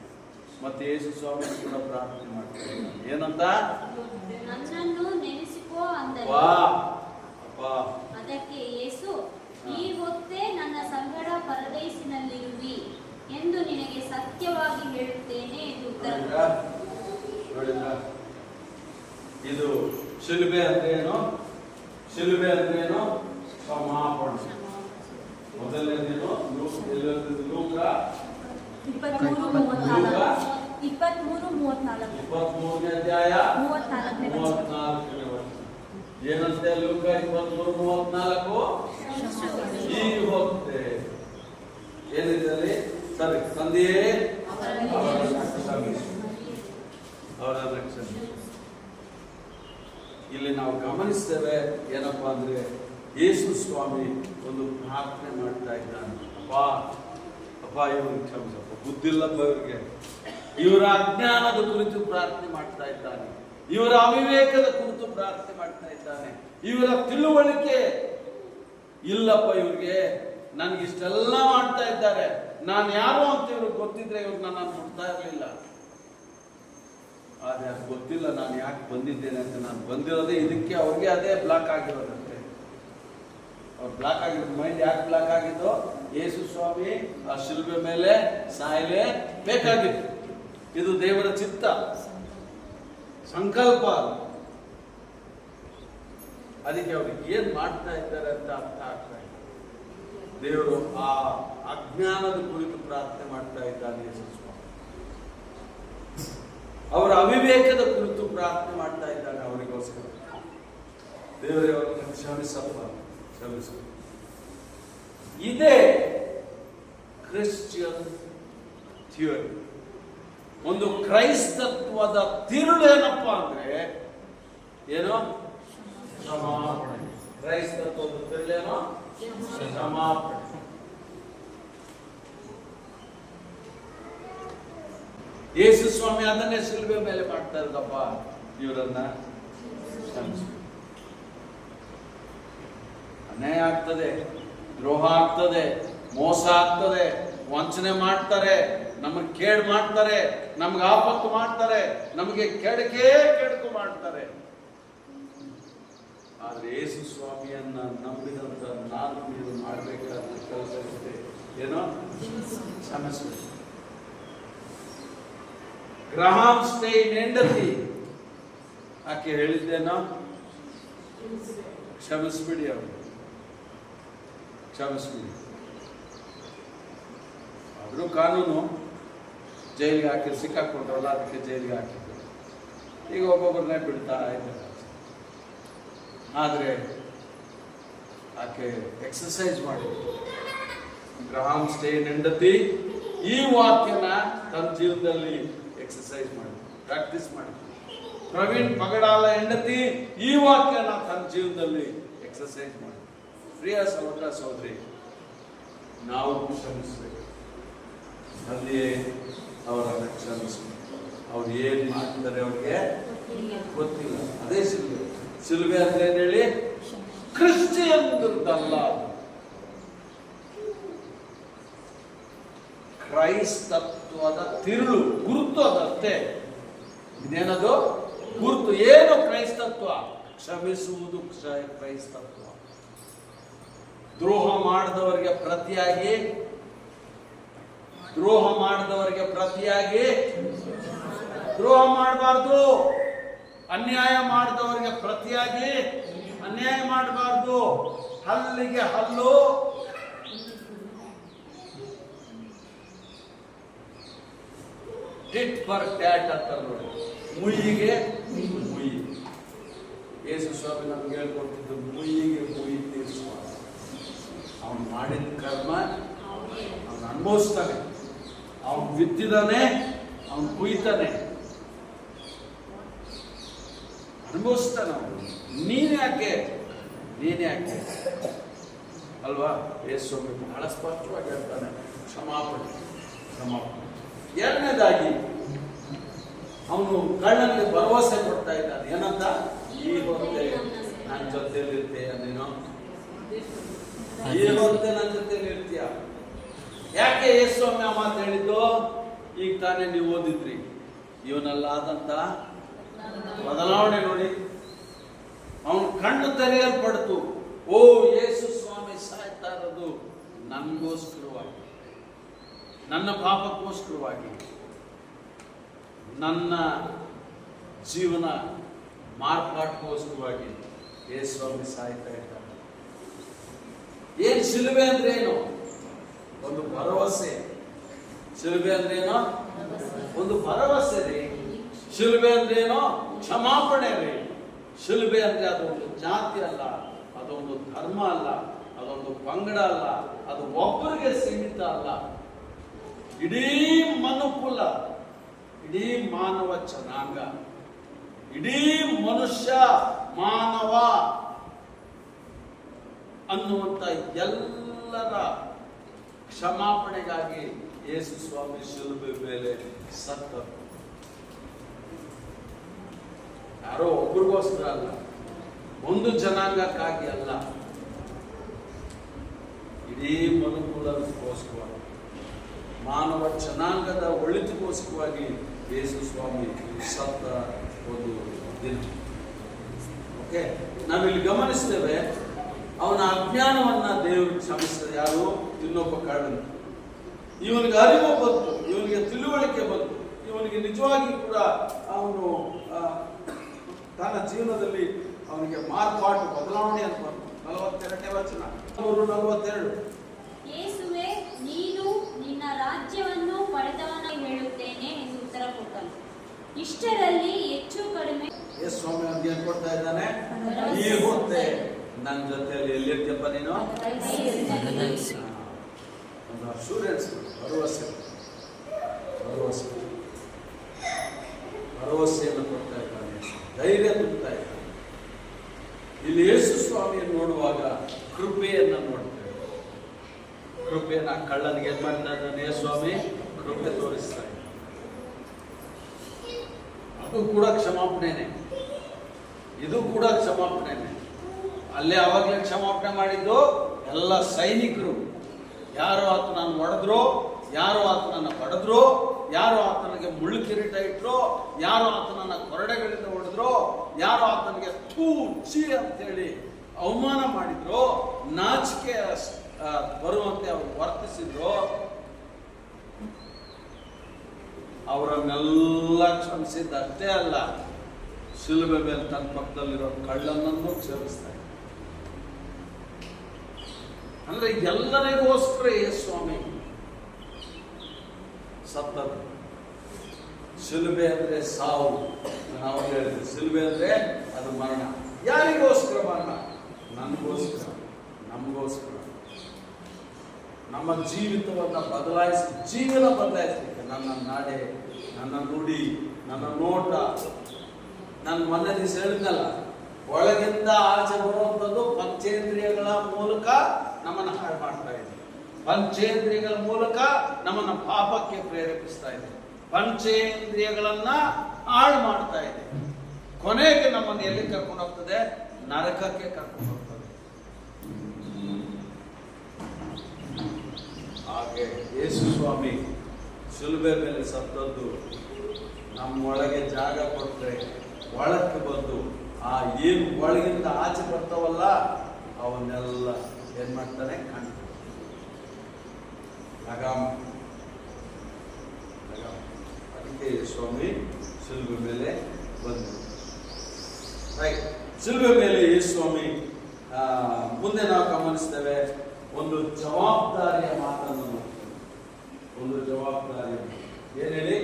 ಮತ್ತೆ ಯೇಸು ಸ್ವಾಮಿ ಕೂಡ ಪ್ರಾರ್ಥನೆ ಮಾಡ್ತಾರೆ. ಏನಂತ? ನನ್ನನ್ನು ನೆನೆಸಿಕೋ ಅಂದರು. ವಾ ಅಪ್ಪ. ಅದಕ್ಕೆ ಯೇಸು, ಈ ಹೊತ್ತೇ ನನ್ನ ಸಂಗಡ ಪರದೈಸಿನಲ್ಲಿರುವಿ ಎಂದು ನಿನಗೆ ಸತ್ಯವಾಗಿ ಹೇಳುತ್ತೇನೆ ಎಂದು ಉತ್ತರ ನೋಡಿದ್ರ? ಇದು ಶಿಲುಬೆ ಅಂದ್ರೆ ಏನು? ಶಿಲುಬೆ ಅಂದ್ರೆ ಏನು? ಕ್ಷಮಾಪಣೆ. ಮೊದಲನೇದೇನು? ಲೂಕ 23ನೇ ಅಧ್ಯಾಯ 34ನೇ ವಚನ. ಏನಂತೆ? ಲೂಕ 23:34. ಈ ಹೊತ್ತೆ ಏನಿದೆ ಸರಿ ತಂದೆಯೇ ಅವರನ್ನ ಕ್ಷಮಿಸಿ. ಇಲ್ಲಿ ನಾವು ಗಮನಿಸ್ತೇವೆ ಏನಪ್ಪಾ ಅಂದ್ರೆ ಯೇಸು ಸ್ವಾಮಿ ಒಂದು ಪ್ರಾರ್ಥನೆ ಮಾಡ್ತಾ ಇದ್ದಾನೆ. ಅಪ್ಪ ಇವ್ರಿಗೆ ಕ್ಷಮಿಸಪ್ಪ, ಬುದ್ಧಿಲ್ಲಪ್ಪ ಇವರಿಗೆ, ಇವರ ಅಜ್ಞಾನದ ಕುರಿತು ಪ್ರಾರ್ಥನೆ ಮಾಡ್ತಾ ಇದ್ದಾನೆ, ಇವರ ಅವಿವೇಕದ ಕುರಿತು ಪ್ರಾರ್ಥನೆ ಮಾಡ್ತಾ ಇದ್ದಾನೆ, ಇವರ ತಿಳುವಳಿಕೆ ಇಲ್ಲಪ್ಪ ಇವ್ರಿಗೆ, ನನ್ಗಿಷ್ಟೆಲ್ಲ ಮಾಡ್ತಾ ಇದ್ದಾರೆ, ನಾನು ಯಾರು ಅಂತ ಇವ್ರಿಗೆ ಗೊತ್ತಿದ್ರೆ ಇವ್ರು ನನ್ನನ್ನು ಮುಟ್ತಾ ಇರಲಿಲ್ಲ. ಆದ್ರೆ ಅದು ಗೊತ್ತಿಲ್ಲ ನಾನು ಯಾಕೆ ಬಂದಿದ್ದೇನೆ ಅಂತ. ನಾನು ಬಂದಿರೋದೇ ಇದಕ್ಕೆ, ಅವ್ರಿಗೆ ಅದೇ ಬ್ಲಾಕ್ ಆಗಿರೋದಂತೆ. ಅವ್ರು ಬ್ಲಾಕ್ ಆಗಿರೋದು ಮೈಂಡ್ ಯಾಕೆ ಬ್ಲಾಕ್ ಆಗಿದ್ದು? ಯೇಸು ಸ್ವಾಮಿ ಆ ಶಿಲ್ಬೆ ಮೇಲೆ ಸಾಯಲೇ ಬೇಕಾಗಿತ್ತು. ಇದು ದೇವರ ಚಿತ್ತ, ಸಂಕಲ್ಪ. ಅದಕ್ಕೆ ಅವ್ರಿಗೆ ಏನ್ ಮಾಡ್ತಾ ಇದ್ದಾರೆ ಅಂತ ಅರ್ಥ ಆಗ್ತಾ ಇದೆ. ದೇವರು ಆ ಅಜ್ಞಾನದ ಕುರಿತು ಪ್ರಾರ್ಥನೆ ಮಾಡ್ತಾ ಇದ್ದಾನೆ ಯೇಸು ಸ್ವಾಮಿ. ಅವರ ಅವಿವೇಕದ ಕುರಿತು ಪ್ರಾರ್ಥನೆ ಮಾಡ್ತಾ ಇದ್ದಾನೆ ಅವರಿಗೋಸ್ಕರ. ದೇವರೇ ಅವರನ್ನು ಕ್ಷಮಿಸಪ್ಪ, ಕ್ಷಮಿಸು. ಇದೇ ಕ್ರಿಶ್ಚಿಯನ್ ಥಿಯರಿ. ಒಂದು ಕ್ರೈಸ್ತತ್ವದ ತಿರುಳು ಏನಪ್ಪ ಅಂದ್ರೆ ಏನು? ಕ್ಷಮಾಪಣೆ. ಕ್ರೈಸ್ತತ್ವದ ತಿರುಳೇನೋ ಕ್ಷಮಾಪಣೆ. ಯೇಸು ಸ್ವಾಮಿ ಅದನ್ನೇ ಶಿಲುಬೆ ಮೇಲೆ ಮಾಡ್ತಾ ಇರೋದಪ್ಪ, ಇವರನ್ನ ಕ್ಷಮಿಸು. ಅನ್ಯಾಯ ಆಗ್ತದೆ, ದ್ರೋಹ ಆಗ್ತದೆ, ಮೋಸ ಆಗ್ತದೆ, ವಂಚನೆ ಮಾಡ್ತಾರೆ, ನಮಗೆ ಕೇಡು ಮಾಡ್ತಾರೆ, ನಮ್ಗೆ ಆಪತ್ತು ಮಾಡ್ತಾರೆ, ನಮಗೆ ಕೆಡುಕು ಮಾಡ್ತಾರೆ. ಆದ್ರೆ ಯೇಸು ಸ್ವಾಮಿಯನ್ನ ನಂಬಿದಂತ ನಾನು ನೀವು ಮಾಡಬೇಕಾದ ಕೆಲಸ ಇದೆ ಏನೋ? ಕ್ಷಮಿಸಬೇಕು. ಗ್ರಹಾಮ್ ಸ್ಟೈನ್ ಹೆಂಡತಿ ಆಕೆ ಹೇಳಿದ್ದೇನೋ? ಕ್ಷಮಿಸ್ಬಿಡಿ, ಅವರು ಕ್ಷಮಿಸ್ಬಿಡಿ. ಆದ್ರೂ ಕಾನೂನು ಜೈಲಿಗೆ ಹಾಕಿ ಸಿಕ್ಕಾಕೊಂಡ್ರಲ್ಲ, ಅದಕ್ಕೆ ಜೈಲಿಗೆ ಹಾಕಿದ್ರು. ಈಗ ಒಬ್ಬೊಬ್ಬರನ್ನೇ ಬಿಡ್ತಾ ಇದ್ದಾರೆ. ಆದ್ರೆ ಆಕೆ ಎಕ್ಸರ್ಸೈಸ್ ಮಾಡಿದ್ರು. ಗ್ರಹಾಮ್ ಸ್ಟೈನ್ ಹೆಂಡತಿ ಈ ವಾಕ್ಯನ ತನ್ನ ಜೀವನದಲ್ಲಿ ಎಕ್ಸರ್ಸೈಸ್ ಮಾಡಿ, ಪ್ರಾಕ್ಟೀಸ್ ಮಾಡಿ. ಪ್ರವೀಣ್ ಪಗಡಾಲ ಹೆಂಡತಿ ಈ ವಾಕ್ಯನ ತನ್ನ ಜೀವನದಲ್ಲಿ ಎಕ್ಸರ್ಸೈಸ್ ಮಾಡಿ. ಪ್ರಿಯ ಸಹೋದರ ಸಹೋದರಿ, ನಾವು ಕ್ಷಮಿಸಬೇಕು. ಅಲ್ಲಿಯೇ ಅವರನ್ನು ಕ್ಷಮಿಸಬೇಕು. ಅವ್ರು ಏನ್ ಮಾಡ್ತಾರೆ ಅವ್ರಿಗೆ ಗೊತ್ತಿಲ್ಲ. ಅದೇ ಶಿಲ್ಬೆ. ಶಿಲ್ಬೆ ಅಂದ್ರೆ ಏನ್ ಹೇಳಿ? ಕ್ರಿಶ್ಚಿಯನ್ದಲ್ಲ, ಕ್ರೈಸ್ತತ್ವದ ತಿರುಳು, ಗುರುತು ಅದಷ್ಟೇ. ಇದೇನದು? ಗುರುತು. ಏನು ಕ್ರೈಸ್ತತ್ವ? ಕ್ಷಮಿಸುವುದು ಕ್ರೈಸ್ತತ್ವ. ದ್ರೋಹ ಮಾಡಿದವರಿಗೆ ಪ್ರತಿಯಾಗಿ ದ್ರೋಹ ಮಾಡಬಾರ್ದು. ಅನ್ಯಾಯ ಮಾಡಿದವರಿಗೆ ಪ್ರತಿಯಾಗಿ ಅನ್ಯಾಯ ಮಾಡಬಾರ್ದು. ಹಲ್ಲಿಗೆ ಹಲ್ಲು, ಟಿಟ್ ಫಾರ್ ಟ್ಯಾಟ್ ಅಂತಾರೆ ನೋಡಿ. ಮುಯ್ಯಿಗೆ ಮುಯ್ಯಿ. ಯೇಸು ಸ್ವಾಮಿ ನಮ್ಗೆ ಹೇಳ್ಕೊಡ್ತಿದ್ದು ಮುಯ್ಯಿಗೆ ಮುಯ್ಯಿ ತೀರಿಸುವ. ಅವನು ಮಾಡಿದ ಕರ್ಮ ಅವನು ಅನುಭವಿಸ್ತಾನೆ. ಅವನು ಬಿತ್ತಿದಾನೆ, ಅವನು ಕುಯ್ತಾನೆ, ಅನುಭವಿಸ್ತಾನೆ ಅವನು. ನೀನ್ ಯಾಕೆ ಅಲ್ವಾ? ಯೇಸು ಸ್ವಾಮಿ ಬಹಳ ಸ್ಪಷ್ಟವಾಗಿ ಹೇಳ್ತಾನೆ, ಕ್ಷಮಾಪಣೆ. ಎರಡನೇದಾಗಿ ಅವನು ಕಣ್ಣಲ್ಲಿ ಭರವಸೆ ಕೊಡ್ತಾ ಇದ್ದಾನೆ. ಏನಂತ? ಈ ಹೊತ್ತೆ ನನ್ನ ಜೊತೆಯಲ್ಲಿ ಇರ್ತೀಯ ನೀನು, ಈ ಹೊತ್ತೆ ನನ್ನ ಜೊತೆಯಲ್ಲಿ ಇರ್ತೀಯ. ಯಾಕೆ ಯೇಸು ಸ್ವಾಮಿ ಆ ಮಾತು ಹೇಳಿದ್ದು? ಈಗ ತಾನೇ ನೀವು ಓದಿದ್ರಿ, ಇವನಲ್ಲಾದಂತ ಬದಲಾವಣೆ ನೋಡಿ. ಅವನು ಕಣ್ಣು ತೆರೆಯಲ್ಪಡ್ತು. ಓ, ಯೇಸು ಸ್ವಾಮಿ ಸಾಯ್ತಾ ಇರೋದು ನನಗೋಸ್ಕರವಾಗಿ, ನನ್ನ ಪಾಪಕ್ಕೋಸ್ಕರವಾಗಿ, ನನ್ನ ಜೀವನ ಮಾರ್ಪಾಟ್ಗೋಸ್ಕರವಾಗಿ ಯೇಸು ಸ್ವಾಮಿ ಸಾಯ್ತಾ ಇದ್ದಾರೆ. ಏನ್ ಶಿಲುಬೆ ಅಂದ್ರೆ ಏನು? ಒಂದು ಭರವಸೆ. ಶಿಲುಬೆ ಅಂದ್ರೆ ಏನೋ ಒಂದು ಭರವಸೆ ರೀ. ಶಿಲುಬೆ ಅಂದ್ರೆ ಏನೋ ಕ್ಷಮಾಪಣೆ ರೀ. ಶಿಲುಬೆ ಅಂದ್ರೆ ಅದೊಂದು ಜಾತಿ ಅಲ್ಲ, ಅದೊಂದು ಧರ್ಮ ಅಲ್ಲ, ಅದೊಂದು ಪಂಗಡ ಅಲ್ಲ, ಅದು ಒಬ್ಬರಿಗೆ ಸೀಮಿತ ಅಲ್ಲ. ಇಡೀ ಮನುಕುಲ, ಇಡೀ ಮಾನವ ಜನಾಂಗ, ಇಡೀ ಮನುಷ್ಯ ಮಾನವ ಅನ್ನುವಂತ ಎಲ್ಲರ ಕ್ಷಮಾಪಣೆಗಾಗಿ ಯೇಸು ಸ್ವಾಮಿ ಶಿಲುಬೆ ಮೇಲೆ ಸತ್ತರು. ಯಾರೋ ಒಬ್ರಿಗೋಸ್ಕರ ಅಲ್ಲ, ಒಂದು ಜನಾಂಗಕ್ಕಾಗಿ ಅಲ್ಲ, ಇಡೀ ಮನುಕುಲಕ್ಕೋಸ್ಕರವಾಗಿ, ಮಾನವ ಜನಾಂಗದ ಒಳಿತಿಗೋಸ್ಕರವಾಗಿ ಯೇಸು ಸ್ವಾಮಿ ಸತ್ತ ಒಂದು ದಿನ. ಓಕೆ, ನಾವಿಲ್ಲಿ ಗಮನಿಸ್ತೇವೆ, ಅವನ ಅಜ್ಞಾನವನ್ನ ದೇವರು ಕ್ಷಮಿಸಿದ. ಯಾರು? ಇನ್ನೊಬ್ಬ ಕಳ್ಳನ. ಇವನಿಗೆ ಅರಿವು ಬಂತು, ಇವನಿಗೆ ತಿಳುವಳಿಕೆ ಬಂತು, ಇವನಿಗೆ ನಿಜವಾಗಿ ಕೂಡ ಅವನು ತನ್ನ ಜೀವನದಲ್ಲಿ ಅವನಿಗೆ ಮಾರ್ಪಾಟು, ಬದಲಾವಣೆ ಅಂತ ಬಂತು. 42ನೇ ವಚನ, 42. ಯೇಸುವೇ, ನೀನು ನಿನ್ನ ರಾಜ್ಯವನ್ನು ಪಡೆದವನಾಗಿ ಹೇಳುತ್ತೇನೆ ಎಂದು ಉತ್ತರ ಕೊಟ್ಟನು. ಇಷ್ಟರಲ್ಲಿ ಹೆಚ್ಚು ಕಡಿಮೆ ಯೇಸು ಸ್ವಾಮಿ ಅವ್ರಿಗೆ ಏನ್ ಕೊಡ್ತಾ ಇದ್ದಾನೆ? ಈ ಹೊತ್ತೆ ನನ್ನ ಜೊತೆಯಲ್ಲಿ ಎಲ್ಲಿರ್ತೀಯಪ್ಪ ನೀನು? ಅಶ್ಯೂರೆನ್ಸ್, ಭರವಸೆ, ಭರವಸೆ, ಭರವಸೆಯನ್ನು ಕೊಡ್ತಾ ಇದ್ದಾನೆ, ಧೈರ್ಯ ತುಂಬುತ್ತಾ ಇದ್ದಾನೆ. ಇಲ್ಲಿ ಯೇಸು ಸ್ವಾಮಿಯನ್ನು ನೋಡುವಾಗ ಕೃಪೆಯನ್ನ ನೋಡ್ತೇವೆ. ಕೃಪೆಯನ್ನ ಕಳ್ಳನಿಗೆ ಏನ್ ಮಾಡ್ತಾ ಇದ್ದಾನೆ? ಯೇಸು ಸ್ವಾಮಿ ಕೃಪೆ ತೋರಿಸ್ತಾ ಇದ್ದಾನೆ. ಅದು ಕೂಡ ಕ್ಷಮಾಪಣೆನೆ, ಇದು ಕೂಡ ಕ್ಷಮಾಪಣೆನೆ. ಅಲ್ಲೇ ಅವಾಗಲೇ ಕ್ಷಮಾಪಣೆ ಮಾಡಿದ್ದು ಎಲ್ಲ ಸೈನಿಕರು. ಯಾರು ಆತನನ್ನು ಹೊಡೆದ್ರು, ಯಾರು ಆತನನ್ನು ಬಡದ್ರು, ಯಾರು ಆತನಿಗೆ ಮುಳ್ಳು ಕಿರೀಟ ಇಟ್ರು, ಯಾರು ಆತನನ್ನ ಕೊರಡೆಗಳಿಂದ ಹೊಡೆದ್ರು, ಯಾರು ಆತನಿಗೆ ಥೂ ಛೀ ಅಂತೇಳಿ ಅವಮಾನ ಮಾಡಿದ್ರು, ನಾಚಿಕೆ ಬರುವಂತೆ ಅವರು ವರ್ತಿಸಿದ್ರು, ಅವರನ್ನೆಲ್ಲ ಕ್ಷಮಿಸಿದ್ದು ಅಷ್ಟೇ ಅಲ್ಲ, ಶಿಲುಬೆ ಮೇಲೆ ತನ್ನ ಪಕ್ಕದಲ್ಲಿರೋ ಕಳ್ಳನನ್ನು ಕ್ಷಮಿಸ್ತಾರೆ. ಅಂದ್ರೆ ಎಲ್ಲರಿಗೋಸ್ಕರ ಯೇಸು ಸ್ವಾಮಿ ಸತ್ತದ್ದು. ಶಿಲುಬೆ ಅಂದ್ರೆ ಸಾವು. ನಾವು ಹೇಳಿದ್ವಿ, ಶಿಲುಬೆ ಅಂದ್ರೆ ಅದು ಮರಣ. ಯಾರಿಗೋಸ್ಕರ ಮರಣ? ನನಗೋಸ್ಕರ, ನಮಗೋಸ್ಕರ. ನಮ್ಮ ಜೀವಿತವನ್ನ ಬದಲಾಯಿಸಿ, ಜೀವನ ಬದಲಾಯಿಸಲಿಕ್ಕೆ ನನ್ನ ನಡೆ, ನನ್ನ ನುಡಿ, ನನ್ನ ನೋಟ, ನನ್ನ ಮೊನ್ನೆ ದಿವಸ ಹೇಳಿದ್ನಲ್ಲ, ಒಳಗಿಂದ ಆಚೆ ಬರುವಂಥದ್ದು ಪಂಚೇಂದ್ರಿಯಗಳ ಮೂಲಕ ನಮ್ಮನ್ನು ಹಾಳು ಮಾಡ್ತಾ ಇದೆ. ಪಂಚೇಂದ್ರಿಯಗಳ ಮೂಲಕ ನಮ್ಮನ್ನು ಪಾಪಕ್ಕೆ ಪ್ರೇರೇಪಿಸ್ತಾ ಇದೆ. ಪಂಚೇಂದ್ರಿಯಗಳನ್ನ ಹಾಳು ಮಾಡ್ತಾ ಇದೆ. ಕೊನೆಗೆ ನಮ್ಮನ್ನು ಎಲ್ಲಿ ಕರ್ಕೊಂಡು ಹೋಗ್ತದೆ? ನರಕಕ್ಕೆ ಕರ್ಕೊಂಡು ಹೋಗ್ತದೆ. ಹಾಗೆ ಯೇಸು ಸ್ವಾಮಿ ಶಿಲುಬೆ ಮೇಲೆ ಸತ್ತದ್ದು ನಮ್ಮೊಳಗೆ ಜಾಗ ಕೊಟ್ಟರೆ ಒಳಕ್ಕೆ ಬಂದು ಆ ಏನು ಒಳಗಿಂದ ಆಚೆ ಬರ್ತಾವಲ್ಲ ಅವನ್ನೆಲ್ಲ ಏನ್ ಮಾಡ್ತಾನೆ? ಕಾಣ್ತಾನೆ. ಅದಕ್ಕೆ ಸ್ವಾಮಿ ಶಿಲುಬೆ ಮೇಲೆ ಬಂದು ರೈಟ್. ಶಿಲುಬೆ ಮೇಲೆ ಯೇಸು ಸ್ವಾಮಿ ಮುಂದೆ ನಾವು ಗಮನಿಸ್ತೇವೆ ಒಂದು ಜವಾಬ್ದಾರಿಯ ಮಾತನ್ನು ನೋಡ್ತೇವೆ. ಒಂದು ಜವಾಬ್ದಾರಿ ಏನ್ ಹೇಳಿ?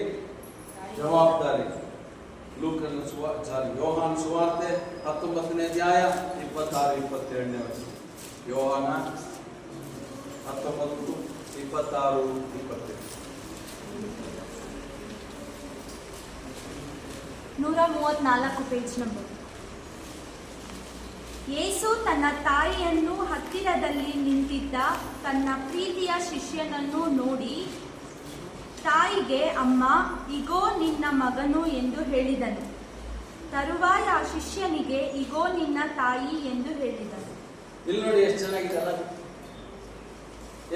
ಜವಾಬ್ದಾರಿ. ಯೋಹಾನ ಸುವಾರ್ತೆ 19ನೇ ಅಧ್ಯಾಯ 26-27ನೇ ವಚನ. ಯೋಹಾನ 19:26-27. 134 ಪೇಜ್ ನಂಬರ್. ಯೇಸು ತನ್ನ ತಾಯಿಯನ್ನು ಹತ್ತಿರದಲ್ಲಿ ನಿಂತಿದ್ದ ತನ್ನ ಪ್ರೀತಿಯ ಶಿಷ್ಯನನ್ನು ನೋಡಿ ತಾಯಿಗೆ, ಅಮ್ಮ, ಇಗೋ ನಿನ್ನ ಮಗನು ಎಂದು ಹೇಳಿದನು. ತರುವಾಯ ಆ ಶಿಷ್ಯನಿಗೆ, ಇಗೋ ನಿನ್ನ ತಾಯಿ ಎಂದು ಹೇಳಿದನು. ಇಲ್ಲಿ ನೋಡಿ ಎಷ್ಟು ಚೆನ್ನಾಗಿದೆಲ್ಲ,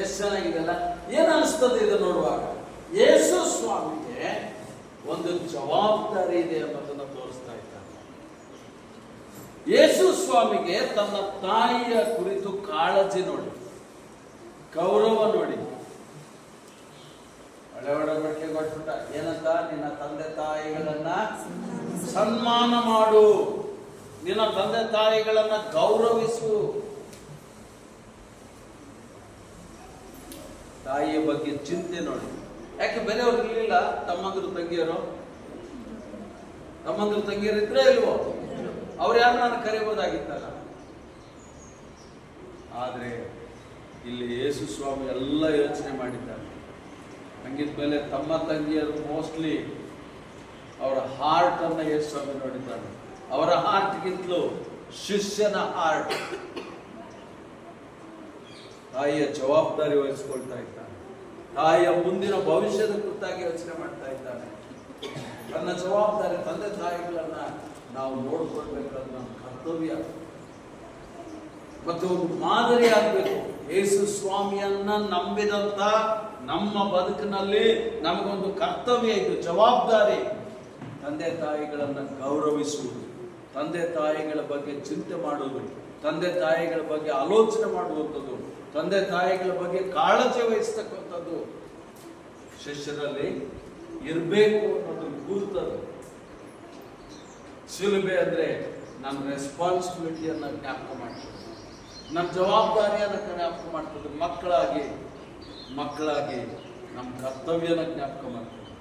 ಎಷ್ಟು ಚೆನ್ನಾಗಿದೆಲ್ಲ. ಏನ್ ಅನಿಸ್ತದೆ ಇದು ನೋಡುವಾಗ? ಯೇಸು ಸ್ವಾಮಿಗೆ ಒಂದು ಜವಾಬ್ದಾರಿ ಇದೆ ಎಂಬುದನ್ನು ತೋರಿಸ್ತಾ ಇದ್ದಾನೆ. ಯೇಸು ಸ್ವಾಮಿಗೆ ತನ್ನ ತಾಯಿಯ ಕುರಿತು ಕಾಳಜಿ ನೋಡಿ, ಗೌರವ ನೋಡಿ. ಹಳೆ ಒಡಂಬಡಿಕೆ ಕೊಟ್ಬಿಟ್ಟ, ಏನಂತ? ನಿನ್ನ ತಂದೆ ತಾಯಿಗಳನ್ನ ಸನ್ಮಾನ ಮಾಡು, ನಿನ್ನ ತಂದೆ ತಾಯಿಗಳನ್ನ ಗೌರವಿಸು. ತಾಯಿಯ ಬಗ್ಗೆ ಚಿಂತೆ ನೋಡಿ. ಯಾಕೆ ಬೇರೆಯವ್ರು ಇರ್ಲಿಲ್ಲ? ತಮ್ಮಂದ್ರು ತಂಗಿಯರು ಇದ್ರೆ ಇಲ್ವೋ? ಅವ್ರು ಯಾರು ನಾನು ಕರೆಯಬಹುದಾಗಿತ್ತಲ್ಲ. ಆದ್ರೆ ಇಲ್ಲಿ ಯೇಸು ಸ್ವಾಮಿ ಎಲ್ಲ ಯೋಚನೆ ಮಾಡಿದ್ದಾರೆ. ಹಂಗಿದ್ಮೇಲೆ ತಮ್ಮ ತಂಗಿಯರು ಮೋಸ್ಟ್ಲಿ ಅವರ ಹಾರ್ಟ್ ಅನ್ನ ಯೇಸು ಸ್ವಾಮಿ ನೋಡಿದ್ದಾರೆ. ಅವರ ಹಾರ್ಟ್ಗಿಂತಲೂ ಶಿಷ್ಯನ ಹಾರ್ಟ್. ತಾಯಿಯ ಜವಾಬ್ದಾರಿ ವಹಿಸ್ಕೊಳ್ತಾ ಇದ್ದಾನೆ. ತಾಯಿಯ ಮುಂದಿನ ಭವಿಷ್ಯದ ಕುರಿತಾಗಿ ಯೋಚನೆ ಮಾಡ್ತಾ ಇದ್ದಾನೆ. ತನ್ನ ಜವಾಬ್ದಾರಿ, ತಂದೆ ತಾಯಿಗಳನ್ನ ನಾವು ನೋಡ್ಕೊಳ್ಬೇಕಾದ ನಮ್ಮ ಕರ್ತವ್ಯ ಮತ್ತು ಒಂದು ಮಾದರಿ ಆಗಬೇಕು. ಯೇಸು ಸ್ವಾಮಿಯನ್ನ ನಂಬಿದಂತ ನಮ್ಮ ಬದುಕಿನಲ್ಲಿ ನಮಗೊಂದು ಕರ್ತವ್ಯ, ಇದು ಜವಾಬ್ದಾರಿ. ತಂದೆ ತಾಯಿಗಳನ್ನ ಗೌರವಿಸುವುದು, ತಂದೆ ತಾಯಿಗಳ ಬಗ್ಗೆ ಚಿಂತೆ ಮಾಡುವುದು, ತಂದೆ ತಾಯಿಗಳ ಬಗ್ಗೆ ಆಲೋಚನೆ ಮಾಡುವಂಥದ್ದು, ತಂದೆ ತಾಯಿಗಳ ಬಗ್ಗೆ ಕಾಳಜಿ ವಹಿಸ್ತಕ್ಕಂಥದ್ದು ಶಿಷ್ಯರಲ್ಲಿ ಇರಬೇಕು ಅನ್ನೋದು ಗುರುತದು. ಶಿಲುಬೆ ಅಂದ್ರೆ ನನ್ನ ರೆಸ್ಪಾನ್ಸಿಬಿಲಿಟಿಯನ್ನ ಜ್ಞಾಪಕ ಮಾಡ್ತದೆ, ನಮ್ಮ ಜವಾಬ್ದಾರಿಯನ್ನ ಜ್ಞಾಪಕ ಮಾಡ್ತದೆ. ಮಕ್ಕಳಾಗಿ ನಮ್ಮ ಕರ್ತವ್ಯನ ಜ್ಞಾಪಕ ಮಾಡ್ತದೆ.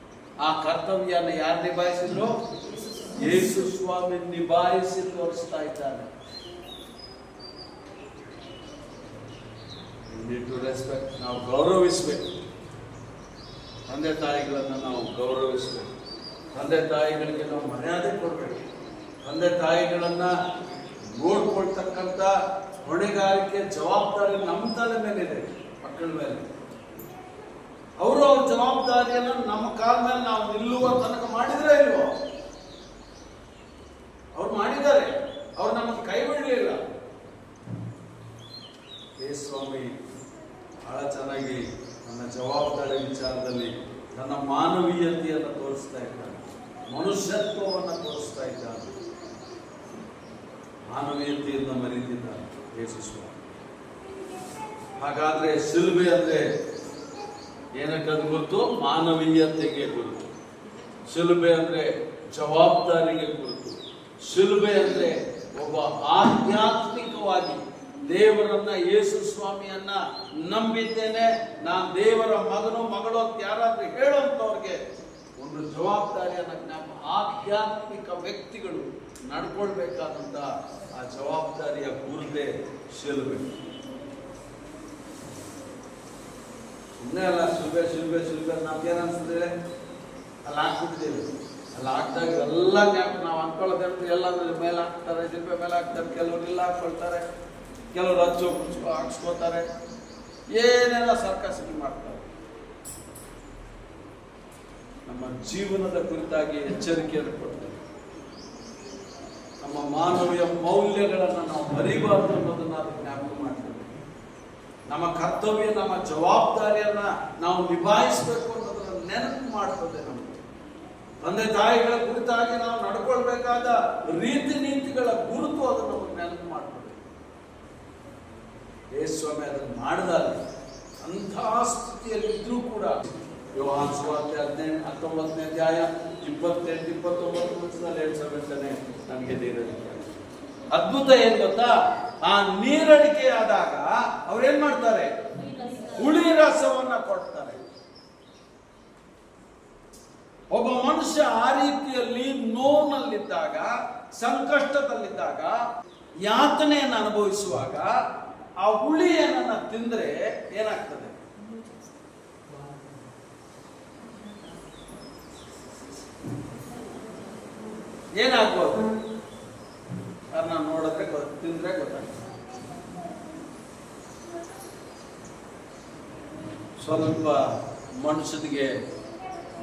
ಆ ಕರ್ತವ್ಯನ ಯಾರು ನಿಭಾಯಿಸಿದ್ರು? ಯೇಸು ಸ್ವಾಮಿ ನಿಭಾಯಿಸಿ ತೋರಿಸ್ತಾ ಇದ್ದಾನೆ. ಟು ರೆಸ್ಪೆಕ್ಟ್, ನಾವು ಗೌರವಿಸಬೇಕು. ತಂದೆ ತಾಯಿಗಳನ್ನ ನಾವು ಗೌರವಿಸಬೇಕು. ತಂದೆ ತಾಯಿಗಳಿಗೆ ನಾವು ಮರ್ಯಾದೆ ಕೊಡಬೇಕು. ತಂದೆ ತಾಯಿಗಳನ್ನ ನೋಡ್ಕೊಳ್ತಕ್ಕಂಥ ಹೊಣೆಗಾರಿಕೆ, ಜವಾಬ್ದಾರಿ ನಮ್ಮ ತಲೆ ಮೇಲಿದೆ, ಮಕ್ಕಳ ಮೇಲೆ. ಅವರು ಅವ್ರ ಜವಾಬ್ದಾರಿಯನ್ನು ನಮ್ಮ ಕಾಲ ಮೇಲೆ ನಾವು ನಿಲ್ಲುವ ತನಕ ಮಾಡಿದ್ರೆ ಇಲ್ವೋ? ಅವ್ರು ಮಾಡಿದ್ದಾರೆ, ಅವ್ರು ನಮಗೆ ಕೈ ಬಿಡಲಿಲ್ಲ. ಸ್ವಾಮಿ ಬಹಳ ಚೆನ್ನಾಗಿ ನನ್ನ ಜವಾಬ್ದಾರಿ ವಿಚಾರದಲ್ಲಿ ನನ್ನ ಮಾನವೀಯತೆಯನ್ನು ತೋರಿಸ್ತಾ ಇದ್ದಾನೆ, ಮನುಷ್ಯತ್ವವನ್ನು ತೋರಿಸ್ತಾ ಇದ್ದಾನೆ. ಮಾನವೀಯತೆಯನ್ನು ಮರೀತಿದ್ದಾನೆ ಯೇಸು ಸ್ವಾಮಿ. ಹಾಗಾದ್ರೆ ಶಿಲುಬೆ ಅಂದ್ರೆ ಏನಕ್ಕದು ಗುರುತು? ಮಾನವೀಯತೆಗೆ ಗುರುತು. ಶಿಲುಬೆ ಅಂದ್ರೆ ಜವಾಬ್ದಾರಿಗೆ ಗುರುತು. ಶಿಲುಬೆ ಅಂದ್ರೆ ಒಬ್ಬ ಆಧ್ಯಾತ್ಮಿಕವಾಗಿ ದೇವರನ್ನ, ಯೇಸು ಸ್ವಾಮಿಯನ್ನ ನಂಬಿದ್ದೇನೆ, ನಾನು ದೇವರ ಮಗನು ಮಗಳು ಅಂತ ಯಾರಾದ್ರೂ ಹೇಳುವಂತವ್ರಿಗೆ ಒಂದು ಜವಾಬ್ದಾರಿಯನ್ನ ಆಧ್ಯಾತ್ಮಿಕ ವ್ಯಕ್ತಿಗಳು ನಡ್ಕೊಳ್ಬೇಕಾದಂತ ಆ ಜವಾಬ್ದಾರಿಯ ಗುರುತೆ ಶಿಲುಬೆ. ಸುಮ್ಮನೆ ಅಲ್ಲ ಶಿಲುಬೆ ನಮ್ಗೇನು ಅನ್ಸ್ತದೆ? ಅಲ್ಲಿ ಹಾಕ್ಬಿಟ್ಟಿದ್ದೇವೆ. ಅಲ್ಲಿ ಹಾಕ್ದಾಗ ಎಲ್ಲ ಜ್ಞಾಪಕ ನಾವು ಅನ್ಕೊಳ್ಳೋದಂದ್ರೆ ಎಲ್ಲಾದ್ರೂ ಮೇಲೆ ಹಾಕ್ತಾರೆ, ಶಿಲ್ಪೆ ಮೇಲೆ ಹಾಕ್ತಾರೆ. ಕೆಲವರು ಇಲ್ಲ ಹಾಕೊಳ್ತಾರೆ, ಕೆಲವರು ಹಚ್ಚು ಹಾಕ್ಸ್ಕೋತಾರೆ, ಏನೆಲ್ಲ ಸರ್ಕಸಿಗೆ ಮಾಡ್ತಾರೆ. ನಮ್ಮ ಜೀವನದ ಕುರಿತಾಗಿ ಎಚ್ಚರಿಕೆಯನ್ನು ಕೊಡ್ತಾರೆ. ನಮ್ಮ ಮಾನವೀಯ ಮೌಲ್ಯಗಳನ್ನು ನಾವು ಮರಿಬಾರದು ಅನ್ನೋದನ್ನ ಅದು ಜ್ಞಾಪಕ ಮಾಡ್ತೇವೆ. ನಮ್ಮ ಕರ್ತವ್ಯ, ನಮ್ಮ ಜವಾಬ್ದಾರಿಯನ್ನ ನಾವು ನಿಭಾಯಿಸಬೇಕು ಅನ್ನೋದನ್ನ ನೆನಪು ಮಾಡ್ತದೆ. ನಮಗೆ ತಂದೆ ತಾಯಿಗಳ ಕುರಿತಾಗಿ ನಾವು ನಡ್ಕೊಳ್ಬೇಕಾದ ರೀತಿ ನೀತಿಗಳ ಗುರುತು ಅದನ್ನು ನಮಗೆ ನೆನಪು ಮಾಡ್ತದೆ. ಯೇಸು ಸ್ವಾಮಿ ಅದನ್ನು ಮಾಡಿದಾಗ ಅಂತಹ ಸ್ಥಿತಿಯಲ್ಲಿ ಇದ್ರೂ ಕೂಡ ಯೋಹಾನ ಸುವಾರ್ತೆ 19ನೇ ಅಧ್ಯಾಯ 28-29 ವರ್ಷದಲ್ಲಿ ಹೇಳ್ತಾನೆ, ನನಗೆ ನೀರಡಿಕೆ. ಅದ್ಭುತ ಏನ್ ಗೊತ್ತಾ? ಆ ನೀರಡಿಕೆ ಆದಾಗ ಅವ್ರೇನ್ ಮಾಡ್ತಾರೆ? ಹುಳಿ ರಸವನ್ನ ಕೊಡ್ತಾರೆ. ಒಬ್ಬ ಮನುಷ್ಯ ಆ ರೀತಿಯಲ್ಲಿ ನೋವಿನಲ್ಲಿದ್ದಾಗ, ಸಂಕಷ್ಟದಲ್ಲಿದ್ದಾಗ, ಯಾತನೆಯನ್ನು ಅನುಭವಿಸುವಾಗ ಆ ಹುಳಿ ಏನನ್ನ ತಿಂದ್ರೆ ಏನಾಗ್ತದೆ? ಏನಾಗ್ಬೋದು? ಅದನ್ನ ನೋಡಿದ್ರೆ ತಿಂದ್ರೆ ಗೊತ್ತಾಗ್ತದೆ. ಸ್ವಲ್ಪ ಮನುಷ್ಯನಿಗೆ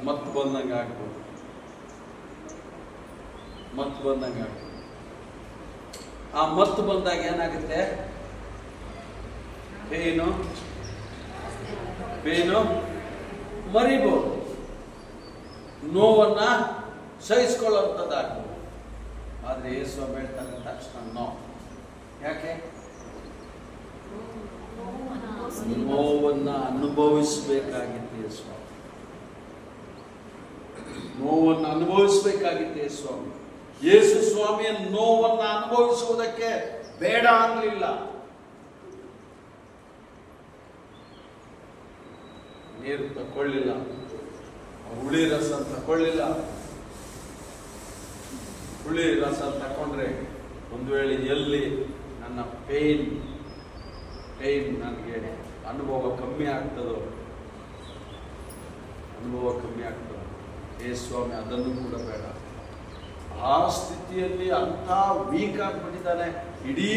ಮತ್ತು ಬಂದಂಗೆ ಆಗ್ಬೋದು. ಆ ಮತ್ತು ಬಂದಾಗ ಏನಾಗುತ್ತೆ? ಪೇನು ಮರಿಬಹುದು. ನೋವನ್ನ ಸಹಿಸ್ಕೊಳ್ಳುವಂಥದ್ದಾಗ್ಬೋದು. ಆದರೆ ಯೇಸು ಹೇಳ್ತಾರೆ ತಕ್ಷಣ ನೋ. ಯಾಕೆ? ನೋವನ್ನ ಅನುಭವಿಸಬೇಕಾಗಿತ್ತು ಯೇಸು. ನೋವನ್ನ ಅನುಭವಿಸಬೇಕಾಗಿತ್ತು ಯೇಸು ಸ್ವಾಮಿ. ಯೇಸು ಸ್ವಾಮಿಯ ನೋವನ್ನ ಅನುಭವಿಸುವುದಕ್ಕೆ ಬೇಡ ಅನ್ನಲಿಲ್ಲ. ನೀರು ತಕೊಳ್ಳಿಲ್ಲ, ಹುಳಿ ರಸ ತಕೊಳ್ಳಿಲ್ಲ. ಹುಳಿ ರಸ ತಕೊಂಡ್ರೆ ಒಂದು ವೇಳೆ ಎಲ್ಲಿ ನನ್ನ ಪೇನ್ ನನಗೆ ಅನುಭವ ಕಮ್ಮಿ ಆಗ್ತದೋ, ಯೇಸು ಸ್ವಾಮಿ ಅದನ್ನು ಕೂಡ ಬೇಡ. ಆ ಸ್ಥಿತಿಯಲ್ಲಿ ಅಂತ ವೀಕ್ ಆಗ್ಬಿಟ್ಟಿದ್ದಾನೆ. ಇಡೀ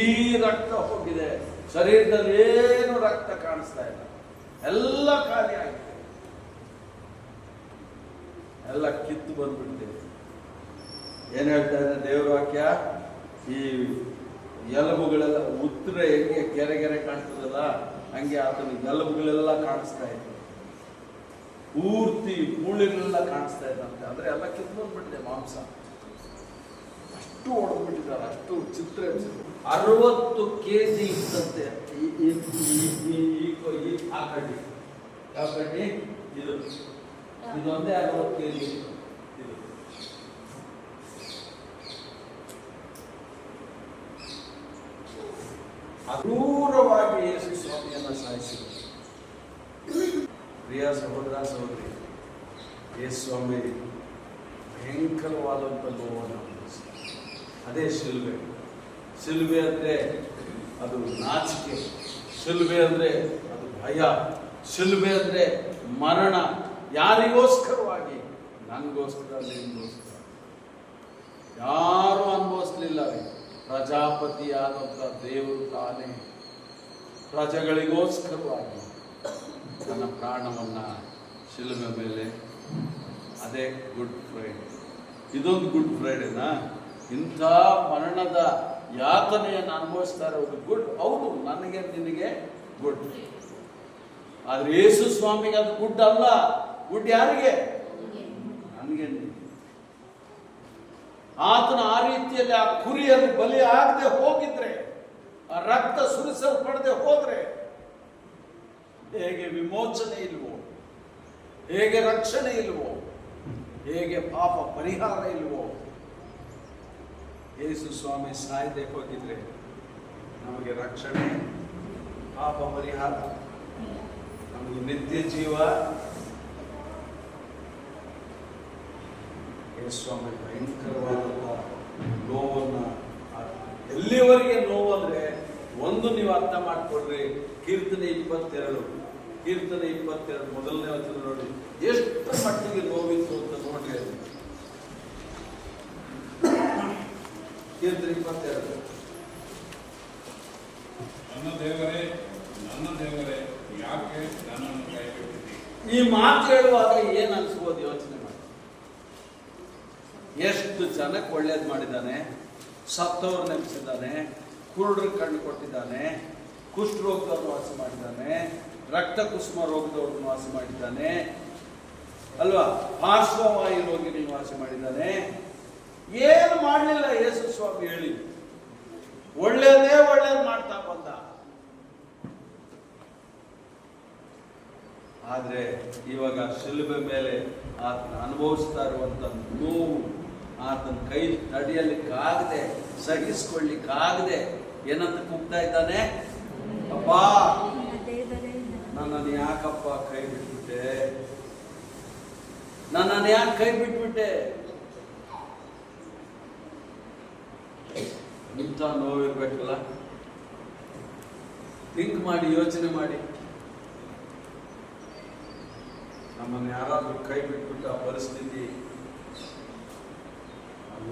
ರಕ್ತ ಹೋಗಿದೆ, ಶರೀರದಲ್ಲಿ ಏನು ರಕ್ತ ಕಾಣಿಸ್ತಾ ಇಲ್ಲ, ಎಲ್ಲ ಖಾಲಿ ಆಗಿದೆ, ಎಲ್ಲ ಕಿತ್ತು ಬಂದ್ಬಿಟ್ಟಿದೆ. ಏನ್ ಹೇಳ್ತಾ ಇದೆ ದೇವರ ವಾಕ್ಯ? ಈ ಎಲುಬುಗಳೆಲ್ಲ ಉತ್ತರೆ ಹೆಂಗೆ ಗೆರೆ ಕಾಣಿಸ್ತದಲ್ಲ, ಹಂಗೆ ಆತನ ಎಲುಬುಗಳೆಲ್ಲ ಕಾಣಿಸ್ತಾ ಇದೆ, ಪೂರ್ತಿ ಮೂಳೆಗಳೆಲ್ಲ ಕಾಣಿಸ್ತಾ ಇದ್ದಂತೆ. ಅಂದ್ರೆ ಎಲ್ಲ ಕಿತ್ತು ಬಂದ್ಬಿಟ್ಟಿದೆ, ಮಾಂಸ ಅಷ್ಟು ಹೊಡೆದ್ಬಿಟ್ಟಿದ್ದಾರೆ, ಅಷ್ಟು ಚಿತ್ರ 60 kg ಇತ್ತಂತೆ ಆ ಕಡ್ಡಿ. ಯಾವ ಕಡ್ಡಿ? ಇದೊಂದೇ 60 kg. ಇದು ಅಕ್ರೂರವಾಗಿ ಯೇಸು ಸ್ವಾಮಿಯನ್ನ ಸಾಯಿಸಿದರು. ಪ್ರಿಯ ಸಹೋದರ ಸಹೋದರಿ, ಯೇಸು ಸ್ವಾಮಿ ಭಯಂಕರವಾದಂಥ ನೋವನ್ನು ಅನುಭವಿಸಿದರು. ಅದೇ ಶಿಲುಬೆ. ಶಿಲುಬೆ ಅಂದರೆ ಅದು ನಾಚಿಕೆ, ಶಿಲುಬೆ ಅಂದರೆ ಅದು ಭಯ, ಶಿಲುಬೆ ಅಂದರೆ ಮರಣ. ಯಾರಿಗೋಸ್ಕರವಾಗಿ? ನನಗೋಸ್ಕರ, ನಿಮಗೋಸ್ಕರ. ಯಾರು ಅನುಭವಿಸ್ಲಿಲ್ಲ. ಪ್ರಜಾಪತಿಯಾದಂಥ ದೇವರು ತಾನೇ ಪ್ರಜೆಗಳಿಗೋಸ್ಕರವಾಗಿ ತನ್ನ ಪ್ರಾಣವನ್ನ ಶಿಲುಬೆ ಮೇಲೆ. ಅದೇ ಗುಡ್ ಫ್ರೈಡೆ. ಇದೊಂದು ಗುಡ್ ಫ್ರೈಡೆನಾ? ಇಂಥ ಮರಣದ ಯಾತನೆಯನ್ನು ಅನುಭವಿಸ್ತಾ ಇರೋದು ಗುಡ್. ಹೌದು, ನನಗೆ ನಿನಗೆ ಗುಡ್. ಆದ್ರೆ ಯೇಸು ಸ್ವಾಮಿಗೆ ಅದು ಗುಡ್ ಅಲ್ಲ. ಗುಡ್ ಯಾರಿಗೆ? ನನಗೆ. ಆತನ ಆ ರೀತಿಯಲ್ಲಿ ಆ ಕುರಿಯನ್ನು ಬಲಿ ಆಗದೆ ಹೋಗಿದ್ರೆ, ಆ ರಕ್ತ ಸುರಿಸಲ್ಪಡದೆ ಹೋದ್ರೆ ಹೇಗೆ ವಿಮೋಚನೆ ಇಲ್ವೋ, ಹೇಗೆ ರಕ್ಷಣೆ ಇಲ್ವೋ, ಹೇಗೆ ಪಾಪ ಪರಿಹಾರ ಇಲ್ವೋ, ಯೇಸು ಸ್ವಾಮಿ ಸಾಯದೆ ಹೋಗಿದ್ರೆ ನಮಗೆ ರಕ್ಷಣೆ, ಪಾಪ ಪರಿಹಾರ, ನಮಗೆ ನಿತ್ಯ ಜೀವ. ಯೇಸು ಸ್ವಾಮಿ ಭಯಂಕರವಾದಂಥ ನೋವನ್ನು, ಎಲ್ಲಿವರೆಗೆ ನೋವು ಅಂದ್ರೆ ಒಂದು ನೀವು ಅರ್ಥ ಮಾಡ್ಕೊಡ್ರಿ. ಕೀರ್ತನೆ 22 ಮೊದಲನೇ ವಚನ ನೋಡಿ, ಎಷ್ಟು ಮಟ್ಟಿಗೆ ನೋವಿತ್ತು ಅಂತ ನೋಡ್ರಿ. ಅದು ಕೀರ್ತನೆ 22. ನನ್ನ ದೇವರೇ ಯಾಕೆ ನನ್ನನ್ನು ಕೈಬಿಟ್ಟಿದ್ದೀ? ಈ ಮಾತು ಹೇಳುವಾಗ ಏನ್ ಅನ್ಸ್ಬೋದು ಯೋಚನೆ ಮಾಡಿ. ಎಷ್ಟು ಜನಕ್ಕೆ ಒಳ್ಳೇದು ಮಾಡಿದ್ದಾನೆ, ಸತ್ತವ್ರು ನೆನೆಸಿದ್ದಾನೆ, ಕುರುಡ್ರ ಕಣ್ಣು ಕೊಟ್ಟಿದ್ದಾನೆ, ಕುಷ್ಠರೋಗದವ್ರನ್ನ ವಾಸ ಮಾಡಿದ್ದಾನೆ, ರಕ್ತ ಕುಸುಮ ರೋಗದವ್ರನ್ನ ವಾಸ ಮಾಡಿದ್ದಾನೆ ಅಲ್ವಾ, ಪಾರ್ಶ್ವವಾಯು ರೋಗಿಗಳನ್ನ ವಾಸ ಮಾಡಿದ್ದಾನೆ. ಏನು ಮಾಡಲಿಲ್ಲ ಯೇಸು ಸ್ವಾಮಿ ಹೇಳಿ, ಒಳ್ಳೇದು ಮಾಡ್ತಾ ಬಂದ. ಆದ್ರೆ ಇವಾಗ ಶಿಲುಬೆ ಮೇಲೆ ಆತನ ಅನುಭವಿಸ್ತಾ ಇರುವಂತ ನೋವು, ಆತನ ಕೈ ತಡೆಯಲಿಕ್ಕಾಗದೆ, ಸಹಿಸ್ಕೊಳ್ಳಿಕ್ಕಾಗದೆ ಏನಂತ ಕೂಗ್ತಾ ಇದ್ದಾನೆ? ಅಪ್ಪ, ನನ್ನನ್ನು ಯಾಕಪ್ಪ ಕೈ ಬಿಟ್ಬಿಟ್ಟೆ? ನನ್ನನ್ನು ಯಾಕೆ ಕೈ ಬಿಟ್ಬಿಟ್ಟೆ? ಇಂಥ ನೋವಿರ್ಬೇಕಲ್ಲ. ಥಿಂಕ್ ಮಾಡಿ, ಯೋಚನೆ ಮಾಡಿ. ನಮ್ಮನ್ನು ಯಾರಾದ್ರೂ ಕೈ ಬಿಟ್ಬಿಟ್ಟು ಆ ಪರಿಸ್ಥಿತಿ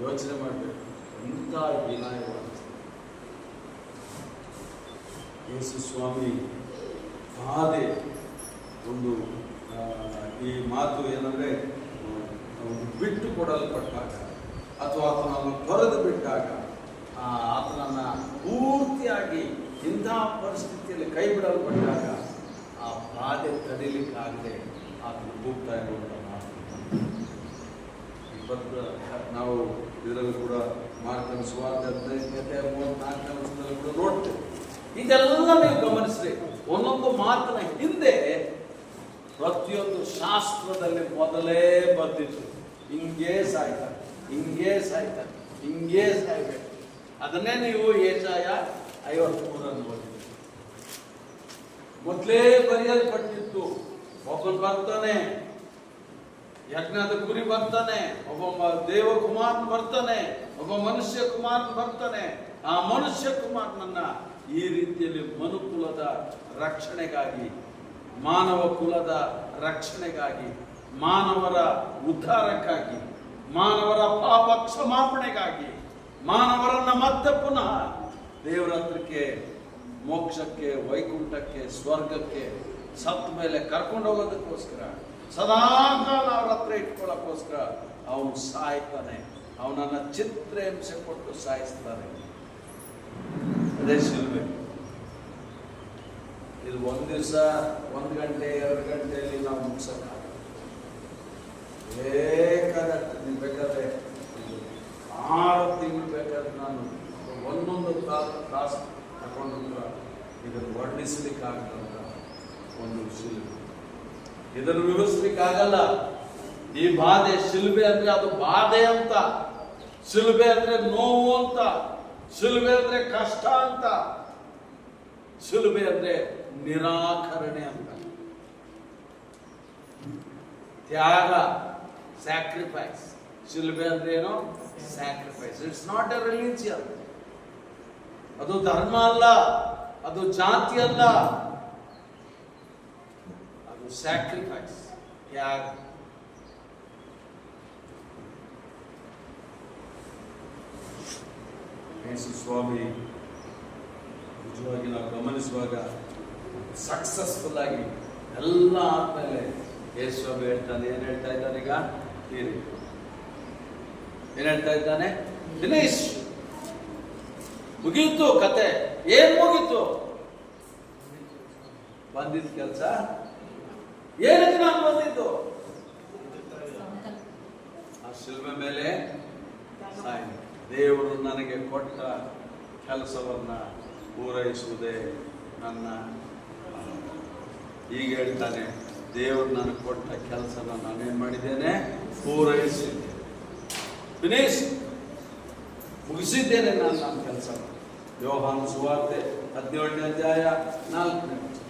ಯೋಚನೆ ಮಾಡಬೇಕು. ಎಂಥ ಹೀನಾಯವಾದ ಯೇಸು ಸ್ವಾಮಿ ಬಾಧೆ. ಒಂದು ಈ ಮಾತು ಏನಂದ್ರೆ, ಬಿಟ್ಟು ಕೊಡಲ್ಪಟ್ಟಾಗ ಅಥವಾ ಆತನನ್ನು ತೊರೆದು ಬಿಟ್ಟಾಗ, ಆತನನ್ನ ಪೂರ್ತಿಯಾಗಿ ಇಂತಹ ಪರಿಸ್ಥಿತಿಯಲ್ಲಿ ಕೈ ಬಿಡಲ್ಪಟ್ಟಾಗ ಆ ಬಾಧೆ ತಡೀಲಿಕ್ಕಾಗದೆ ಆತನ ಕೂಗ್ತಾ ಇರುವಂತ ಮಾತು. ನಾವು ಇದರಲ್ಲೂ ಕೂಡ ಮಾರ್ಕನ ಸುವಾರ್ತೆ 15-34 ಕೂಡ ನೋಡ್ತೇವೆ. ಇದೆಲ್ಲ ನೀವು ಗಮನಿಸ್ರಿ. ಒಂದೊಂದು ಮಾತಿನ ಹಿಂದೆ ಪ್ರತಿಯೊಂದು ಶಾಸ್ತ್ರದಲ್ಲಿ ಮೊದಲೇ ಬರ್ತಿತ್ತು. ಹಿಂಗೇ ಸಾಯ್ತಾರೆ, ಹಿಂಗೇ ಸಾಯ್ತಾರೆ, ಹಿಂಗೇ ಸಾಯ್ಬೇಕು. ಅದನ್ನೇ ನೀವು ಯೆಶಾಯ 53 ಓದಿದ್ರಿ. ಮೊದಲೇ ಬರೆಯಲ್ಪಟ್ಟಿತ್ತು. ಒಬ್ಬನು ಬರ್ತಾನೆ, ಯಜ್ಞದ ಕುರಿ ಬರ್ತಾನೆ, ಒಬ್ಬ ದೇವಕುಮಾರನ್ ಬರ್ತಾನೆ, ಒಬ್ಬ ಮನುಷ್ಯ ಕುಮಾರನ್ ಬರ್ತಾನೆ. ಆ ಮನುಷ್ಯ ಕುಮಾರನನ್ನ ಈ ರೀತಿಯಲ್ಲಿ ಮನುಕುಲದ ರಕ್ಷಣೆಗಾಗಿ, ಮಾನವ ಕುಲದ ರಕ್ಷಣೆಗಾಗಿ, ಮಾನವರ ಉದ್ಧಾರಕ್ಕಾಗಿ, ಮಾನವರ ಪಾಪ ಕ್ಷಮಾಪಣೆಗಾಗಿ, ಮಾನವರನ್ನ ಮತ್ತೆ ಪುನಃ ದೇವರ ಹತ್ರಕ್ಕೆ, ಮೋಕ್ಷಕ್ಕೆ, ವೈಕುಂಠಕ್ಕೆ, ಸ್ವರ್ಗಕ್ಕೆ ಸತ್ತ ಮೇಲೆ ಕರ್ಕೊಂಡು ಹೋಗೋದಕ್ಕೋಸ್ಕರ, ಸದಾಕಾಲ ಅವ್ರ ಹತ್ರ ಇಟ್ಕೊಳ್ಳೋಕ್ಕೋಸ್ಕರ ಅವನು ಸಾಯ್ತಾನೆ. ಅವನನ್ನ ಚಿತ್ರಹಿಂಸೆ ಕೊಟ್ಟು ಸಾಯಿಸ್ತಾರೆ. ಅದೇ ಶಿಲ್ಬೆ. ಇದು ಒಂದು ದಿವಸ, 1 ಗಂಟೆ 2 ಗಂಟೆಯಲ್ಲಿ ನಾವು ಮುಗಿಸೋಕ್ಕಾಗಲ್ಲ. ಬೇಕಾದಷ್ಟು ನೀವು ಬೇಕಾದ್ರೆ 6 ತಿಂಗಳು ಬೇಕಾದ್ರೆ ನಾನು ಒಂದೊಂದು ತಾಸು ತಗೊಂಡು ಇದನ್ನು ವರ್ಣಿಸ್ಲಿಕ್ಕಾಗಲ್ಲ. ಒಂದು ಶಿಲ್ಬೆ ಇದನ್ನು ವಿವರಿಸ್ಲಿಕ್ಕಾಗಲ್ಲ. ಈ ಬಾಧೆ, ಶಿಲ್ಬೆ ಅಂದ್ರೆ ಅದು ಬಾಧೆ ಅಂತ, ಶಿಲ್ಬೆ ಅಂದ್ರೆ ನೋವು ಅಂತ, ಶಿಲ್ಬೆ ಅಂದ್ರೆ ಕಷ್ಟ ಅಂತ, ಶಿಲ್ಬೆ ಅಂದ್ರೆ ನಿರಾಕರಣೆ ಅಂತ, ತ್ಯಾಗ, ಸ್ಯಾಕ್ರಿಫೈಸ್. ಶಿಲ್ಬೆ ಅಂದ್ರೆ ಏನು? Sacrifice. It's not A religion. ಅದು ಧರ್ಮ ಅಲ್ಲ, ಅದು ಜಾತಿ ಅಲ್ಲ, ಅದು ಸ್ಯಾಕ್ರಿಫೈಸ್, ತ್ಯಾಗ. ಯೇಸು ಸ್ವಾಮಿ ನಿಜವಾಗಿ ನಾವು ಗಮನಿಸುವಾಗ ಸಕ್ಸಸ್ಫುಲ್ ಆಗಿ ಎಲ್ಲ ಆದ್ಮೇಲೆ ಯೇಸು ಸ್ವಾಮಿ ಹೇಳ್ತಾನೆ, ಏನ್ ಹೇಳ್ತಾ ಇದ್ದಾನೆ ಈಗ? ಏನ್ ಹೇಳ್ತಾ ಇದ್ದಾನೆ? ದಿನೇಶ್, ಮುಗೀತು ಕತೆ. ಏನ್ ಮುಗೀತು? ಬಂದಿದ್ದ ಕೆಲಸ ಏನಕ್ಕೆ ನಾನು ಬಂದಿದ್ದು? ಆ ಶಿಲ್ಬೆ ಮೇಲೆ ಸಾಯಿ ದೇವರು ನನಗೆ ಕೊಟ್ಟ ಕೆಲಸವನ್ನ ಪೂರೈಸುವುದೇ ನನ್ನ. ಈಗ ಹೇಳ್ತಾನೆ, ದೇವರು ನನಗೆ ಕೊಟ್ಟ ಕೆಲಸನ ನಾನೇನ್ ಮಾಡಿದ್ದೇನೆ? ಪೂರೈಸಿದ್ದೇನೆ. ಫಿನಿಶ್, ಮುಗಿಸಿದ್ದೇನೆ ನಾನು ನನ್ನ ಕೆಲಸ. ಯೋಹಾನ ಸುವಾರ್ತೆ 17ನೇ ಅಧ್ಯಾಯ 4ನೇ ವಚನ.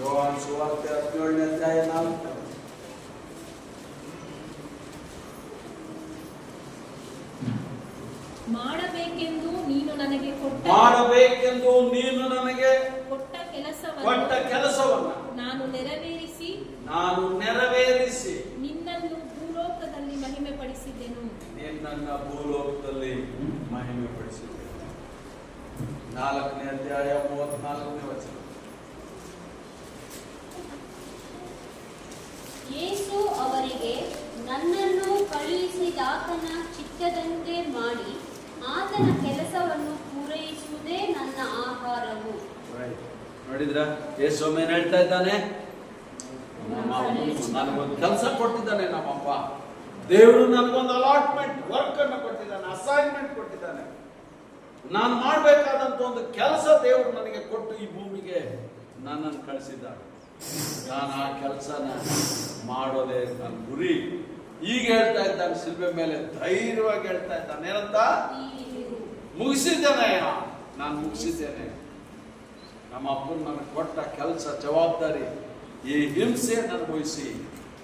ಯೋಹಾನ ಸುವಾರ್ತೆ 17ನೇ ಅಧ್ಯಾಯ 4ನೇ. ಮಾಡಬೇಕೆಂದು ನೀನು ನನಗೆ ಕೊಟ್ಟ ಕೆಲಸವನ್ನ ನಾನು ನೆರವೇರಿಸಿ ನಿನ್ನನ್ನು ಭೂಲೋಕದಲ್ಲಿ ಮಹಿಮೆ ಪಡಿಸಿದ್ದೆನು. ನಿನ್ನನ್ನು ಭೂಲೋಕದಲ್ಲಿ ಮಹಿಮೆ ಪಡಿಸಿದ್ದೇನೆ. 4ನೇ ಅಧ್ಯಾಯ 34ನೇ ವಚನ. ಯೇಸು ಅವರಿಗೆ, ನನ್ನನ್ನು ಕಳುಹಿಸಿದಾತನ ಚಿತ್ತದಂತೆ ಮಾಡಿ ಆತನ ಕೆಲಸವನ್ನು ಪೂರೈಸುವುದೇ ನನ್ನ ಆಹಾರವು. ನೋಡಿದ್ರ, ಯೇಸು ಏನ್ ಹೇಳ್ತಾ ಇದ್ದಾನೆ? ನನಗೊಂದು ಕೆಲಸ ಕೊಟ್ಟಿದ್ದಾನೆ ನಮ್ಮಪ್ಪ. ದೇವರು ನನಗೊಂದು ಅಲಾಟ್ಮೆಂಟ್, ವರ್ಕ್ ಅನ್ನು ಕೊಟ್ಟಿದ್ದಾನೆ, ಅಸೈನ್ಮೆಂಟ್ ಕೊಟ್ಟಿದ್ದಾನೆ. ನಾನು ಮಾಡಬೇಕಾದಂತ ಒಂದು ಕೆಲಸ ದೇವರು ನನಗೆ ಕೊಟ್ಟು ಈ ಭೂಮಿಗೆ ನನ್ನನ್ನು ಕಳಿಸಿದ್ದಾನೆ. ನಾನು ಆ ಕೆಲಸನ ಮಾಡೋದೇ ನನ್ನ ಗುರಿ. ಈಗ ಹೇಳ್ತಾ ಇದ್ದಾನೆ, ಶಿಲ್ಬೆ ಮೇಲೆ ಧೈರ್ಯವಾಗಿ ಹೇಳ್ತಾ ಇದ್ದಾನೆ. ಏನಂತ? ಮುಗಿಸಿದ್ದೇನೆ, ನಾನು ಮುಗಿಸಿದ್ದೇನೆ. ನಮ್ಮ ಅಪ್ಪನ ನನಗೆ ಕೊಟ್ಟ ಕೆಲಸ, ಜವಾಬ್ದಾರಿ, ಈ ಹಿಂಸೆಯನ್ನು ಅನುಭವಿಸಿ,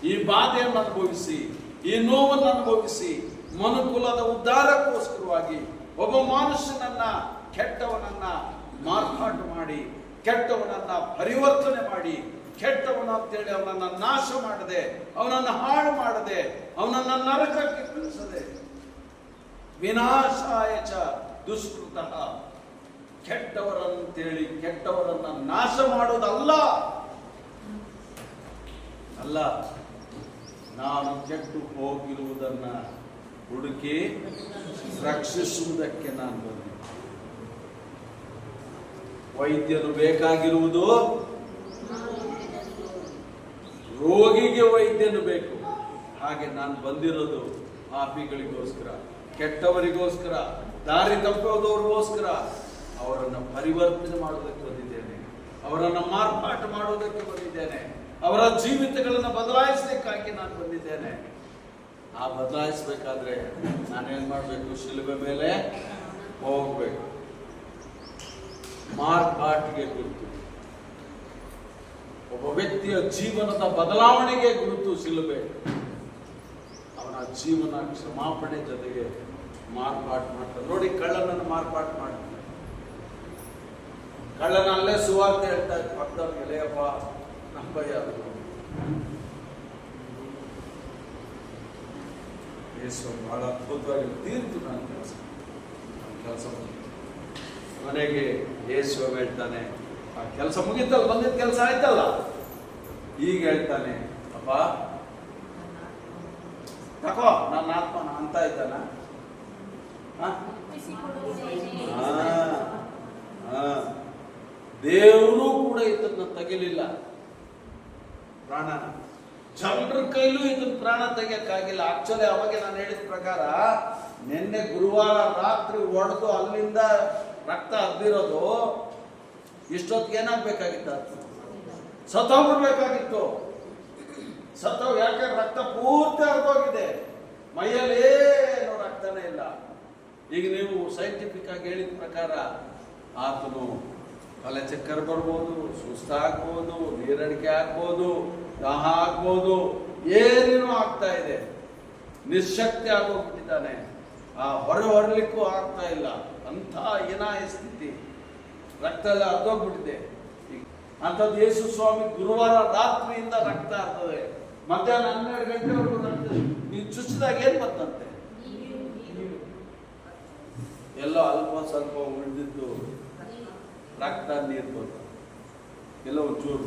ಈ ಬಾಧೆಯನ್ನು ಅನುಭವಿಸಿ, ಈ ನೋವನ್ನು ಅನುಭವಿಸಿ, ಮನುಕುಲದ ಉದ್ಧಾರಕ್ಕೋಸ್ಕರವಾಗಿ ಒಬ್ಬ ಮನುಷ್ಯನನ್ನ, ಕೆಟ್ಟವನನ್ನ ಮಾರ್ಪಾಟು ಮಾಡಿ, ಕೆಟ್ಟವನನ್ನ ಪರಿವರ್ತನೆ ಮಾಡಿ, ಕೆಟ್ಟವನ ಅಂತೇಳಿ ಅವನನ್ನ ನಾಶ ಮಾಡದೆ, ಅವನನ್ನ ಹಾಳು ಮಾಡದೆ, ಅವನನ್ನ ನರಕಕ್ಕೆ ಕಳಿಸದೆ, ವಿನಾಶಾಯ ಚ ದುಷ್ಕೃತಃ, ಕೆಟ್ಟವರಂತೇಳಿ ಕೆಟ್ಟವರನ್ನ ನಾಶ ಮಾಡೋದಲ್ಲ, ಅಲ್ಲ, ನಾನು ಕೆಟ್ಟು ಹೋಗಿರುವುದನ್ನ ಹುಡುಕಿ ರಕ್ಷಿಸುವುದಕ್ಕೆ ನಾನು ಬಂದೆ. ವೈದ್ಯರು ಬೇಕಾಗಿರುವುದು, ರೋಗಿಗೆ ವೈದ್ಯನು ಬೇಕು. ಹಾಗೆ ನಾನು ಬಂದಿರೋದು ಪಾಪಿಗಳಿಗೋಸ್ಕರ, ಕೆಟ್ಟವರಿಗೋಸ್ಕರ, ದಾರಿ ತಪ್ಪೋದವ್ರಿಗೋಸ್ಕರ ಅವರನ್ನು ಪರಿವರ್ತನೆ ಮಾಡೋದಕ್ಕೆ ಬಂದಿದ್ದೇನೆ, ಅವರನ್ನು ಮಾರ್ಪಾಟ ಮಾಡೋದಕ್ಕೆ ಬಂದಿದ್ದೇನೆ, ಅವರ ಜೀವಿತಗಳನ್ನು ಬದಲಾಯಿಸಲಿಕ್ಕಾಗಿ ನಾನು ಬಂದಿದ್ದೇನೆ. ಆ ಬದಲಾಯಿಸಬೇಕಾದ್ರೆ ನಾನೇನ್ ಮಾಡಬೇಕು? ಶಿಲುಬೆ ಮೇಲೆ ಹೋಗ್ಬೇಕು. ಮಾರ್ಪಾಟಿಗೆ ಗುರುತು, ಒಬ್ಬ ವ್ಯಕ್ತಿಯ ಜೀವನದ ಬದಲಾವಣೆಗೆ ಗುರುತು ಶಿಲುಬೆ. ಅವನ ಜೀವನ ಕ್ಷಮಾಪಣೆ ಜೊತೆಗೆ ಮಾರ್ಪಾಟು ಮಾಡ್ತಾರೆ. ನೋಡಿ, ಕಳ್ಳನನ್ನು ಮಾರ್ಪಾಟು ಮಾಡ್ತಾರೆ. ಕಳ್ಳನ ಅಲ್ಲೇ ಸುವಾರ್ತೆ ಹೇಳ್ತಾ ಇತ್ತು ಪಕ್ಕದವ್ರಿಗೆ, ಎಲೆಯಪ್ಪ ನಂಬಯ್ಯ ಯೇಸು ಬಹಳ ಅದ್ಭುತವಾಗಿ ತೀರ್ತು. ನನ್ನ ಕೆಲಸ ಮನೆಗೆ ಯೇಸು ಹೇಳ್ತಾನೆ, ಆ ಕೆಲಸ ಮುಗಿತಲ್ಲ, ಬಂದಿದ್ದ ಕೆಲಸ ಆಯ್ತಲ್ಲ. ಈಗ ಹೇಳ್ತಾನೆ, ಅಪ್ಪ ತಕೋ ನನ್ನ ಆತ್ಮನ ಅಂತ ಇದ್ದಾನ. ದೇವರು ಕೂಡ ಇದನ್ನ ತೆಗಿಲಿಲ್ಲ, ಪ್ರಾಣನ. ಜನರ ಕೈಲೂ ಇದನ್ನ ಪ್ರಾಣ ತೆಗಿಯಕ್ಕಾಗಿಲ್ಲ. ಆಕ್ಚುಲಿ ಅವಾಗ ನಾನು ಹೇಳಿದ ಪ್ರಕಾರ ನಿನ್ನೆ ಗುರುವಾರ ರಾತ್ರಿ ಒಡೆದು ಅಲ್ಲಿಂದ ರಕ್ತ ಹರಿದಿರೋದು ಇಷ್ಟೊತ್ತಿಗೆ ಏನಾಗ್ಬೇಕಾಗಿತ್ತು? ಸತ್ತೋಗ್ಬಿಡ್ಬೇಕಾಗಿತ್ತು. ಸತ್ತೋಗ್, ಯಾಕೆ? ರಕ್ತ ಪೂರ್ತಿ ಹರಿದೋಗಿದೆ, ಮೈಯಲ್ಲಿ ಏನು ರಕ್ತನೇ ಇಲ್ಲ. ಈಗ ನೀವು ಸೈಂಟಿಫಿಕ್ ಆಗಿ ಹೇಳಿದ ಪ್ರಕಾರ ಆತನು ತಲೆ ಚಕ್ಕರ್ ಬರ್ಬೋದು, ಸುಸ್ತಾಗ್ಬೋದು, ನೀರಡಿಕೆ ಆಗ್ಬೋದು, ದಾಹ ಆಗ್ಬೋದು, ಏನೇನೋ ಆಗ್ತಾ ಇದೆ. ನಿಶಕ್ತಿ ಆಗೋಗ್ಬಿಟ್ಟಿದ್ದಾನೆ. ಆ ಹೊರಲಿಕ್ಕೂ ಆಗ್ತಾ ಇಲ್ಲ. ಅಂತ ಹೀನಾಯ ಸ್ಥಿತಿ, ರಕ್ತ ಎಲ್ಲ ಹರಿದೋಗ್ಬಿಟ್ಟಿದೆ. ಅಂಥದ್ದು ಯೇಸು ಸ್ವಾಮಿ ಗುರುವಾರ ರಾತ್ರಿಯಿಂದ ರಕ್ತ ಹರಿದದೆ. ಮಧ್ಯಾಹ್ನ 12 ಗಂಟೆವರೆಗೂ ರಕ್ತ. ನೀವು ಚುಚ್ಚಿದಾಗ ಏನ್ ಬಂತಂತೆ? ಎಲ್ಲೋ ಅಲ್ಪ ಸ್ವಲ್ಪ ಉಳಿದಿದ್ದು ರಕ್ತ, ನೀರು ಬಂತು, ಎಲ್ಲ ಒಂಚೂರು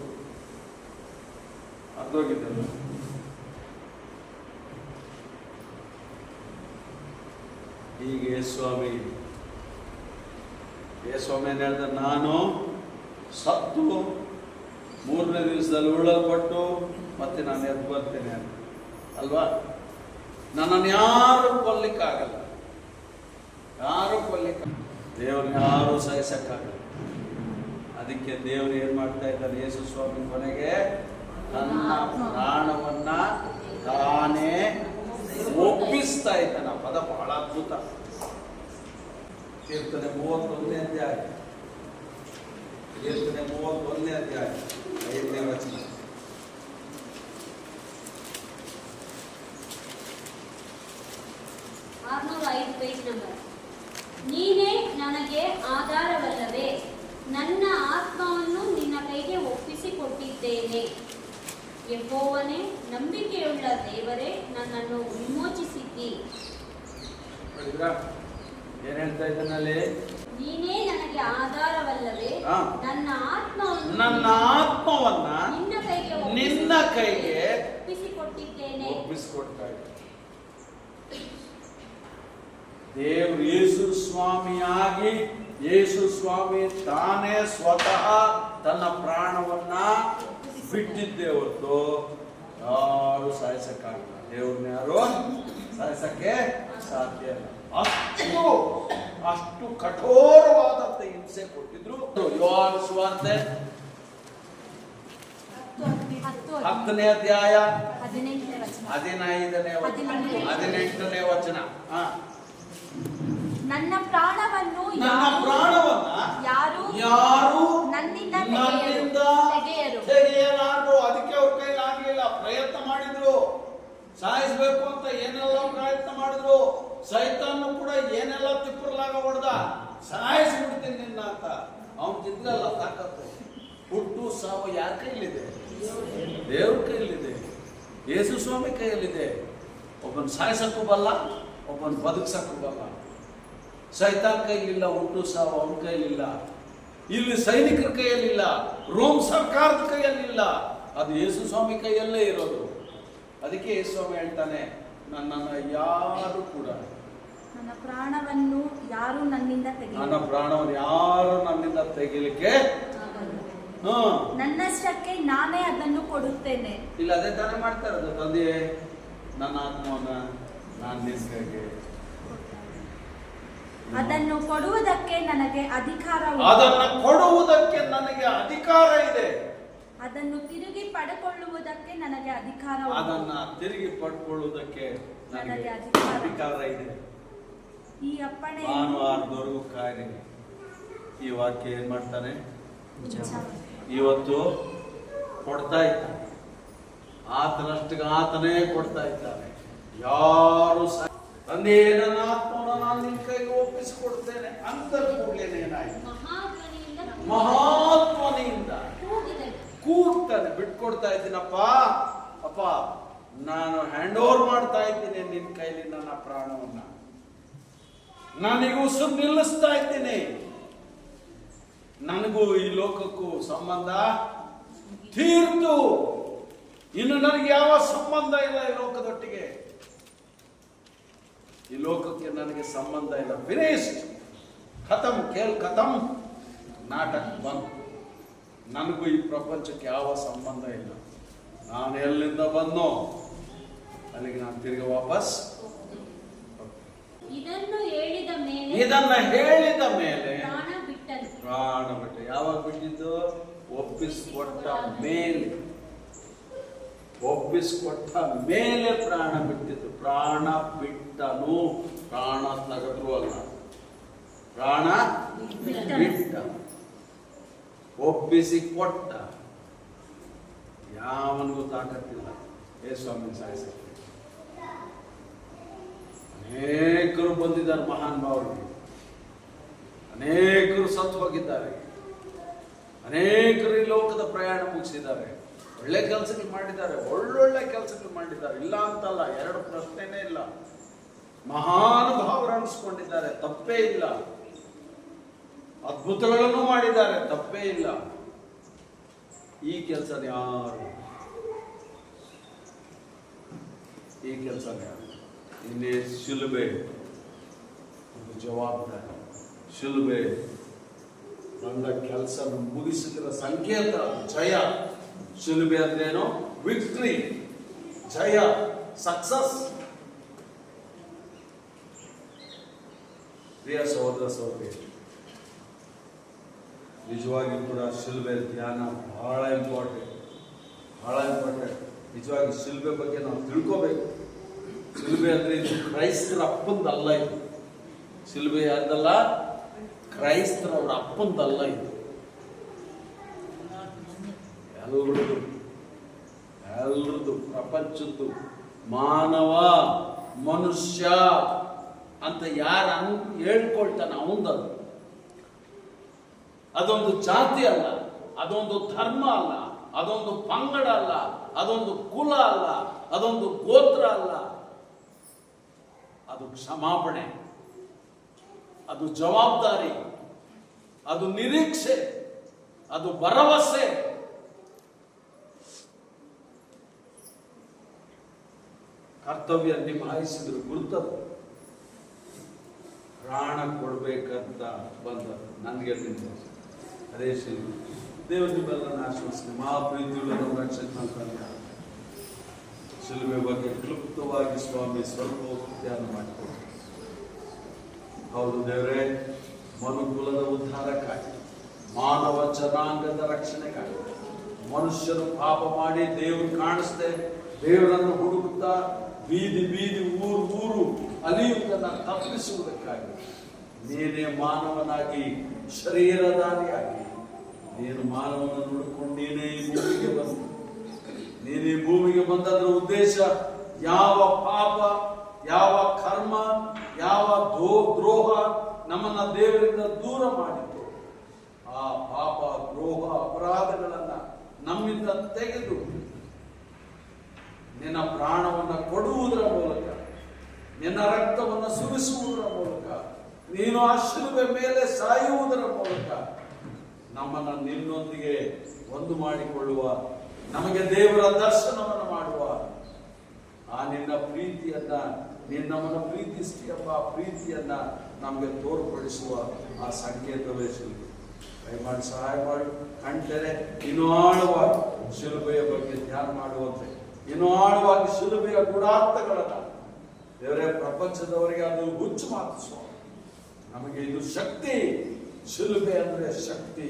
ಅರ್ಧೋಗಿದ್ದಲ್ಲ. ಹೀಗೆ ಸ್ವಾಮಿ ಏನ್ ಹೇಳ್ದ? ನಾನು ಸತ್ತು 3ನೇ ದಿವಸದಲ್ಲಿ ಉರುಳಲ್ಪಟ್ಟು ಮತ್ತೆ ನಾನು ಎದ್ದು ಬರ್ತೇನೆ ಅಲ್ವಾ? ನನ್ನನ್ನು ಯಾರು ಕೊಲ್ಲಿಕ್ಕಾಗಲ್ಲ, ಯಾರು ಕೊಲ್ಲಿಕ್ಕ, ದೇವ್ರನ್ನ ಯಾರು ಸಹಿಸಕ್ಕಾಗಲ್ಲ. ಅದಕ್ಕೆ ದೇವರು ಏನ್ ಮಾಡ್ತಾ ಇದ್ದಾರೆ? ಯೇಸು ಸ್ವಾಮಿ ಕೊನೆಗೆ ತನ್ನ ಪ್ರಾಣವನ್ನ ತಾನೇ ಒಪ್ಪಿಸ್ತಾ ಇದ್ದಾನೆ. ಪದ ಬಹಳ ಅದ್ಭುತ. ಕೀರ್ತನೆ 31ನೇ ಅಧ್ಯಾಯ, ಕೀರ್ತನೆ 31ನೇ ಅಧ್ಯಾಯ 5ನೇ ವಚನ. ನೀನೇ ನನಗೆ ಆಧಾರವಲ್ಲವೇ? ನನ್ನ ಆತ್ಮವನ್ನು ನಿನ್ನ ಕೈಗೆ ಒಪ್ಪಿಸಿಕೊಟ್ಟಿದ್ದೇನೆ. ಯೆಹೋವನೇ, ನಂಬಿಕೆಯುಳ್ಳ ದೇವರೇ, ನನ್ನನ್ನು ವಿಮೋಚಿಸಿದ್ದಿ. ಏನ್ ಹೇಳ್ತಾ ಇದ್ದಾನಲ್ಲಿ? ನೀನೇ ನನಗೆ ಆಧಾರವಲ್ಲವೇ? ನನ್ನ ಆತ್ಮವನ್ನ ನಿನ್ನ ಕೈಗೆ ಒಪ್ಪಿಸಿಕೊಟ್ಟಿದ್ದೇನೆ. ಒಪ್ಪಿಸಿಕೊಡ್ತಾ ಇದ್ದ ದೇವ್ರು ಯೇಸು ಸ್ವಾಮಿಯಾಗಿ, ಯೇಸು ಸ್ವಾಮಿ ತಾನೇ ಸ್ವತಃ ತನ್ನ ಪ್ರಾಣವನ್ನ ಬಿಟ್ಟಿದ್ದೇ ಹೊರತು ಯಾರು ಸಾಯಿಸಕ್ಕಾಗಲ್ಲ. ದೇವ್ರನ್ನ ಯಾರು ಸಾಯಿಸಕ್ಕೆ ಸಾಧ್ಯ ಇಲ್ಲ. ಅಷ್ಟು ಕಠೋರವಾದಂತ ಹಿಂಸೆ ಕೊಟ್ಟಿದ್ರು. ಯೋಹಾನ ಸುವಾರ್ತೆ 10ನೇ ಅಧ್ಯಾಯ 15ನೇ ವಚನ. ನನ್ನ ಪ್ರಾಣವನ್ನು ಯಾರು ನನ್ನಿಂದ ತೆಗೆಯಲಾರರು. ಅದಕ್ಕೆ ಅವ್ರ ಕೈಲಿ ಆಗ್ಲಿಲ್ಲ. ಪ್ರಯತ್ನ ಮಾಡಿದ್ರು, ಸಾಯಿಸ್ಬೇಕು ಅಂತ ಏನೆಲ್ಲ ಪ್ರಯತ್ನ ಮಾಡಿದ್ರು. ಸೈತಾನು ಕೂಡ ಏನೆಲ್ಲ ತಿಪ್ಪರ್ಲಾಗ ಹೊಡೆದ, ಸಾಯಿಸ್ಬಿಡ್ತೀನಿ ನಿನ್ನ ಅಂತ. ಅವನ್ ತಿಂದ್ರಲ್ಲ ತಾಕತ್ತು. ಹುಟ್ಟು ಸಾವು ಯಾರ ಕೈಲಿದೆ? ದೇವ್ರ ಕೈಲಿದೆ, ಯೇಸು ಸ್ವಾಮಿ ಕೈಯಲ್ಲಿದೆ. ಒಬ್ಬನ್ ಸಾಯಿಸಕ್ಕೂ ಬಲ್ಲ, ಒಬ್ಬನ್ ಬದುಕ್ಸಕ್ಕೂ ಬಲ್ಲ. ಸೈತಾನ್ ಕೈಲಿಲ್ಲ, ಹುಟ್ಟು ಸಾವು ಅವನ ಕೈಲಿಲ್ಲ. ಇಲ್ಲಿ ಸೈನಿಕರ ಕೈಯಲ್ಲಿಲ್ಲ, ರೋಮ್ ಸರ್ಕಾರದ ಕೈಯಲ್ಲಿಲ್ಲ, ಅದು ಯೇಸು ಸ್ವಾಮಿ ಕೈಯಲ್ಲೇ ಇರೋದು. ಅದಕ್ಕೆ ಯೇಸು ಸ್ವಾಮಿ ಹೇಳ್ತಾನೆ, ನನ್ನನ್ನು ಯಾರು ಕೂಡ, ನನ್ನ ಪ್ರಾಣವನ್ನು ಯಾರು ನನ್ನಿಂದ ತೆಗಿಲಿಕ್ಕೆ ನನ್ನಷ್ಟಕ್ಕೆ ನಾನೇ ಅದನ್ನು ಕೊಡುತ್ತೇನೆ. ಇಲ್ಲ, ಅದೇ ತಾನೇ ಮಾಡ್ತಾ ಇರೋದು ತಂದೆ. ನನ್ನ ಆತ್ಮವನ್ನು ನಾನು ನಿನ್ನ ಅದನ್ನು ಕೊಡುವುದಕ್ಕೆ ನನಗೆ ಅಧಿಕಾರ ಅದನ್ನ ಕೊಡುವುದಕ್ಕೆ ನನಗೆ ಅಧಿಕಾರ ಇದೆ. ಅದನ್ನು ತಿರುಗಿ ಪಡೆದುಕೊಳ್ಳುವುದಕ್ಕೆ ನನಗೆ ಅಧಿಕಾರ ಅದನ್ನ ತಿರುಗಿ ಪಡ್ಕೊಳ್ಳುವುದಕ್ಕೆ ನನಗೆ ಅಧಿಕಾರ ಇದೆ. ಈ ಅಪ್ಪಣೆ ಭಾನುವಾರದವರೆಗೂ ಕಾರ್ಯ. ಈ ವಾಕ್ಯ ಏನ್ ಮಾಡ್ತಾನೆ? ಇವತ್ತು ಕೊಡ್ತಾ ಇದ್ದಾನೆ. ಆತನಷ್ಟಿಗೆ ಆತನೇ ಕೊಡ್ತಾ ಇದ್ದಾನೆ. ಯಾರು ತಂದೆ ನನ್ನ ಆತ್ಮನ ನಾನು ನಿನ್ನ ಕೈಗೆ ಒಪ್ಪಿಸಿಕೊಡ್ತೇನೆ ಅಂತ ಕೂಡಲೇ ಏನಾಯ್ತು? ಮಹಾತ್ಮನಿಂದ ಕೂಗ್ತಾನೆ, ಬಿಟ್ಕೊಡ್ತಾ ಇದ್ದೀನಪ್ಪ, ಅಪ್ಪ ನಾನು ಹ್ಯಾಂಡ್ ಓವರ್ ಮಾಡ್ತಾ ಇದ್ದೀನಿ ನಿನ್ನ ಕೈಲಿ ನನ್ನ ಪ್ರಾಣವನ್ನ, ನಾನೀಗ ಉಸಿರು ನಿಲ್ಲಿಸ್ತಾ ಇದ್ದೀನಿ. ನನಗೂ ಈ ಲೋಕಕ್ಕೂ ಸಂಬಂಧ ತೀರ್ತು. ಇನ್ನು ನನಗೆ ಯಾವ ಸಂಬಂಧ ಇಲ್ಲ ಈ ಲೋಕದೊಟ್ಟಿಗೆ. ಈ ಲೋಕಕ್ಕೆ ನನಗೆ ಸಂಬಂಧ ಇಲ್ಲ. ಫಿನಿಶ್ಡ್, ಖತಮ್, ಖೇಲ್ ಖತಮ್, ನಾಟಕ ಬಂದ್. ನನಗೂ ಈ ಪ್ರಪಂಚಕ್ಕೆ ಯಾವ ಸಂಬಂಧ ಇಲ್ಲ. ನಾನು ಎಲ್ಲಿಂದ ಬಂದೋ ಅಲ್ಲಿಗೆ ನಾನು ತಿರುಗಿ ವಾಪಸ್. ಇದನ್ನು ಹೇಳಿದ ಮೇಲೆ ಪ್ರಾಣ ಬಿಟ್ಟು. ಯಾವಾಗ ಬಿಟ್ಟಿದ್ದು? ಒಪ್ಪಿಸಿಕೊಟ್ಟ ಮೇಲೆ. ಒಪ್ಪಿಸಿಕೊಟ್ಟ ಮೇಲೆ ಪ್ರಾಣ ಬಿಟ್ಟಿದ್ದು. ಪ್ರಾಣ ಬಿಟ್ಟನು, ಪ್ರಾಣ ತೆಗೆದ್ರು ಅಲ್ಲ, ಪ್ರಾಣ ಬಿಟ್ಟ. ಒಪ್ಪಿಸಿಕೊಟ್ಟ. ಯಾವನಿಗೂ ತಾಕತ್ತಿಲ್ಲ ಸ್ವಾಮಿ ಸಾಯಿಸಕ್ಕೆ. ಅನೇಕರು ಬಂದಿದ್ದಾರೆ, ಮಹಾನ್ ಭಾವರು, ಅನೇಕರು ಸತ್ತು ಹೋಗಿದ್ದಾರೆ, ಅನೇಕರು ಈ ಲೋಕದ ಪ್ರಯಾಣ ಮುಗಿಸಿದ್ದಾರೆ, ಒಳ್ಳೆ ಕೆಲಸಗಳು ಮಾಡಿದ್ದಾರೆ, ಒಳ್ಳೊಳ್ಳೆ ಕೆಲಸಗಳು ಮಾಡಿದ್ದಾರೆ, ಇಲ್ಲ ಅಂತಲ್ಲ, ಎರಡು ಪ್ರಶ್ನೆನೇ ಇಲ್ಲ. ಮಹಾನ್ ಭಾವರು ಅನಿಸ್ಕೊಂಡಿದ್ದಾರೆ, ತಪ್ಪೇ ಇಲ್ಲ. ಅದ್ಭುತಗಳನ್ನು ಮಾಡಿದ್ದಾರೆ, ತಪ್ಪೇ ಇಲ್ಲ. ಈ ಕೆಲಸ ಯಾರು? ಈ ಕೆಲಸ ಯಾರು? ಇನ್ನೇ ಶಿಲುಬೆ ಒಂದು ಜವಾಬ್ದಾರಿ. ಶಿಲುಬೆ ನನ್ನ ಕೆಲಸ ಮುಗಿಸಿದ ಸಂಕೇತ, ಜಯ. ಶಿಲುಬೆ ಅಂದ್ರೇನು? ವಿಕ್ಟ್ರಿ, ಜಯ, ಸಕ್ಸಸ್. ಪ್ರಿಯ ಸಹೋದರ ಸಹೋದರಿ, ನಿಜವಾಗಿ ಕೂಡ ಶಿಲುಬೆ ಧ್ಯಾನ ಬಹಳ ಇಂಪಾರ್ಟೆಂಟ್, ಬಹಳ ಇಂಪಾರ್ಟೆಂಟ್. ನಿಜವಾಗಿ ಶಿಲುಬೆ ಬಗ್ಗೆ ನಾವು ತಿಳ್ಕೋಬೇಕು. ಶಿಲುಬೆ ಅಂದ್ರೆ ಇದು ಕ್ರೈಸ್ತರ ಅಪ್ಪಂದಲ್ಲ. ಇದು ಶಿಲುಬೆ ಯಾರ್ದಲ್ಲ? ಕ್ರೈಸ್ತರವರ ಅಪ್ಪಂದಲ್ಲ. ಇದು ಎಲ್ಲರದು, ಪ್ರಪಂಚದ್ದು. ಮಾನವ, ಮನುಷ್ಯ ಅಂತ ಯಾರು ಹೇಳ್ಕೊಳ್ತಾನೆ ಅವಂದದು. ಅದೊಂದು ಜಾತಿ ಅಲ್ಲ, ಅದೊಂದು ಧರ್ಮ ಅಲ್ಲ, ಅದೊಂದು ಪಂಗಡ ಅಲ್ಲ, ಅದೊಂದು ಕುಲ ಅಲ್ಲ, ಅದೊಂದು ಗೋತ್ರ ಅಲ್ಲ. ಅದು ಕ್ಷಮಾಪಣೆ, ಅದು ಜವಾಬ್ದಾರಿ, ಅದು ನಿರೀಕ್ಷೆ, ಅದು ಭರವಸೆ. ಕರ್ತವ್ಯ ನಿಭಾಯಿಸಿದ್ರು ಗುರುತದು. ಪ್ರಾಣ ಕೊಡ್ಬೇಕಂತ ಬಂದ ನನಗೆ ಅದೇ ಶಿಲ್ಪಿ. ದೇವರು ನಿಮ್ಮೆಲ್ಲರನ್ನ ಆಶ್ವಾಸನೆ ಮಹಾಪ್ರೀತಿಯುಳ್ಳ ನಮ್ಮ ರಕ್ಷಕ ಶಿಲುಬೆ ಬಗ್ಗೆ ಕ್ಲುಪ್ತವಾಗಿ ಸ್ವಾಮಿ ಸ್ವಲ್ಪ ಧ್ಯಾನ ಮಾಡಿಕೊಡಿ. ಹೌದು ದೇವರೇ, ಮನುಕುಲದ ಉದ್ಧಾರಕ್ಕಾಗಿ, ಮಾನವ ಜನಾಂಗದ ರಕ್ಷಣೆಗಾಗಿ, ಮನುಷ್ಯರು ಪಾಪ ಮಾಡಿ ದೇವರು ಕಾಣಿಸ್ದೆ ದೇವರನ್ನು ಹುಡುಕುತ್ತಾ ಬೀದಿ ಬೀದಿ ಊರು ಊರು ಅಲಿಯುವುದನ್ನು ತಪ್ಪಿಸುವುದಕ್ಕಾಗಿ ನೀನೇ ಮಾನವನಾಗಿ ಶರೀರಧಾರಿಯಾಗಿ ನೀನು ಮಾನವನನ್ನು ಹುಡುಕೊಂಡು ನೀನೇ ಈ ಭೂಮಿಗೆ ಬಂದ. ನೀನು ಈ ಭೂಮಿಗೆ ಬಂದದ್ರ ಉದ್ದೇಶ ಯಾವ ಪಾಪ, ಯಾವ ಕರ್ಮ, ಯಾವ ದ್ರೋಹ ನಮ್ಮನ್ನ ದೇವರಿಂದ ದೂರ ಮಾಡಿತು, ಆ ಪಾಪ, ದ್ರೋಹ, ಅಪರಾಧಗಳನ್ನ ನಮ್ಮಿಂದ ತೆಗೆದು ನಿನ್ನ ಪ್ರಾಣವನ್ನ ಕೊಡುವುದರ ಮೂಲಕ, ನಿನ್ನ ರಕ್ತವನ್ನು ಸುರಿಸುವುದರ ಮೂಲಕ, ನೀನು ಆ ಶಿಲುಬೆ ಮೇಲೆ ಸಾಯುವುದರ ಮೂಲಕ ನಮ್ಮನ್ನ ನಿನ್ನೊಂದಿಗೆ ಒಂದು ಮಾಡಿಕೊಳ್ಳುವ, ನಮಗೆ ದೇವರ ದರ್ಶನವನ್ನು ಮಾಡುವ ಆ ನಿನ್ನ ಪ್ರೀತಿಯನ್ನ, ನಮ್ಮನ್ನು ಪ್ರೀತಿಸ್ತೀಯಪ್ಪ, ಪ್ರೀತಿಯನ್ನ ನಮಗೆ ತೋರ್ಪಡಿಸುವ ಆ ಸಂಕೇತವೇ ಶಿಲುಬೆ. ದಯಮಾಡಿ ಸಹಾಯ ಮಾಡಿ. ಕಂಡರೆ ಇನ್ನೂ ಆಳವಾಗಿ ಶಿಲುಬೆಯ ಬಗ್ಗೆ ಧ್ಯಾನ ಮಾಡುವಂತೆ ಇನ್ನು ಆಳವಾಗಿ ಶಿಲುಬೆಯ ಗೂಢಾರ್ಥಗಳನ್ನ ದೇವರೇ ಪ್ರಪಂಚದವರಿಗೆ ಅದು ಹುಚ್ಚು ಮಾತು ಸ್ವಾಮಿ. ನಮಗೆ ಇದು ಶಕ್ತಿ, ಶಿಲುಬೆ ಅಂದ್ರೆ ಶಕ್ತಿ.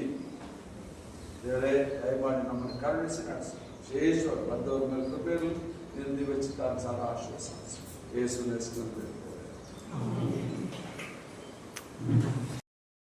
ದೇವರೇ ದಯಮಾಡಿ ನಮ್ಮನ್ನು ಕರುಣಿಸಿ ನಡೆಸಿ. ವಿಶೇಷವಾಗಿ ಬಂದವರ ಮೇಲೆ ಕೃಪೆ ಇರಲಿ. ನಿನ್ನ ದಿವ್ಯಚಿತ್ತಾನುಸಾರ ಆಶೀರ್ವದಿಸಿ. ಯೇಸು ಹೆಸರಿನಲ್ಲಿ ಬೇಡ್ತೇವೆ.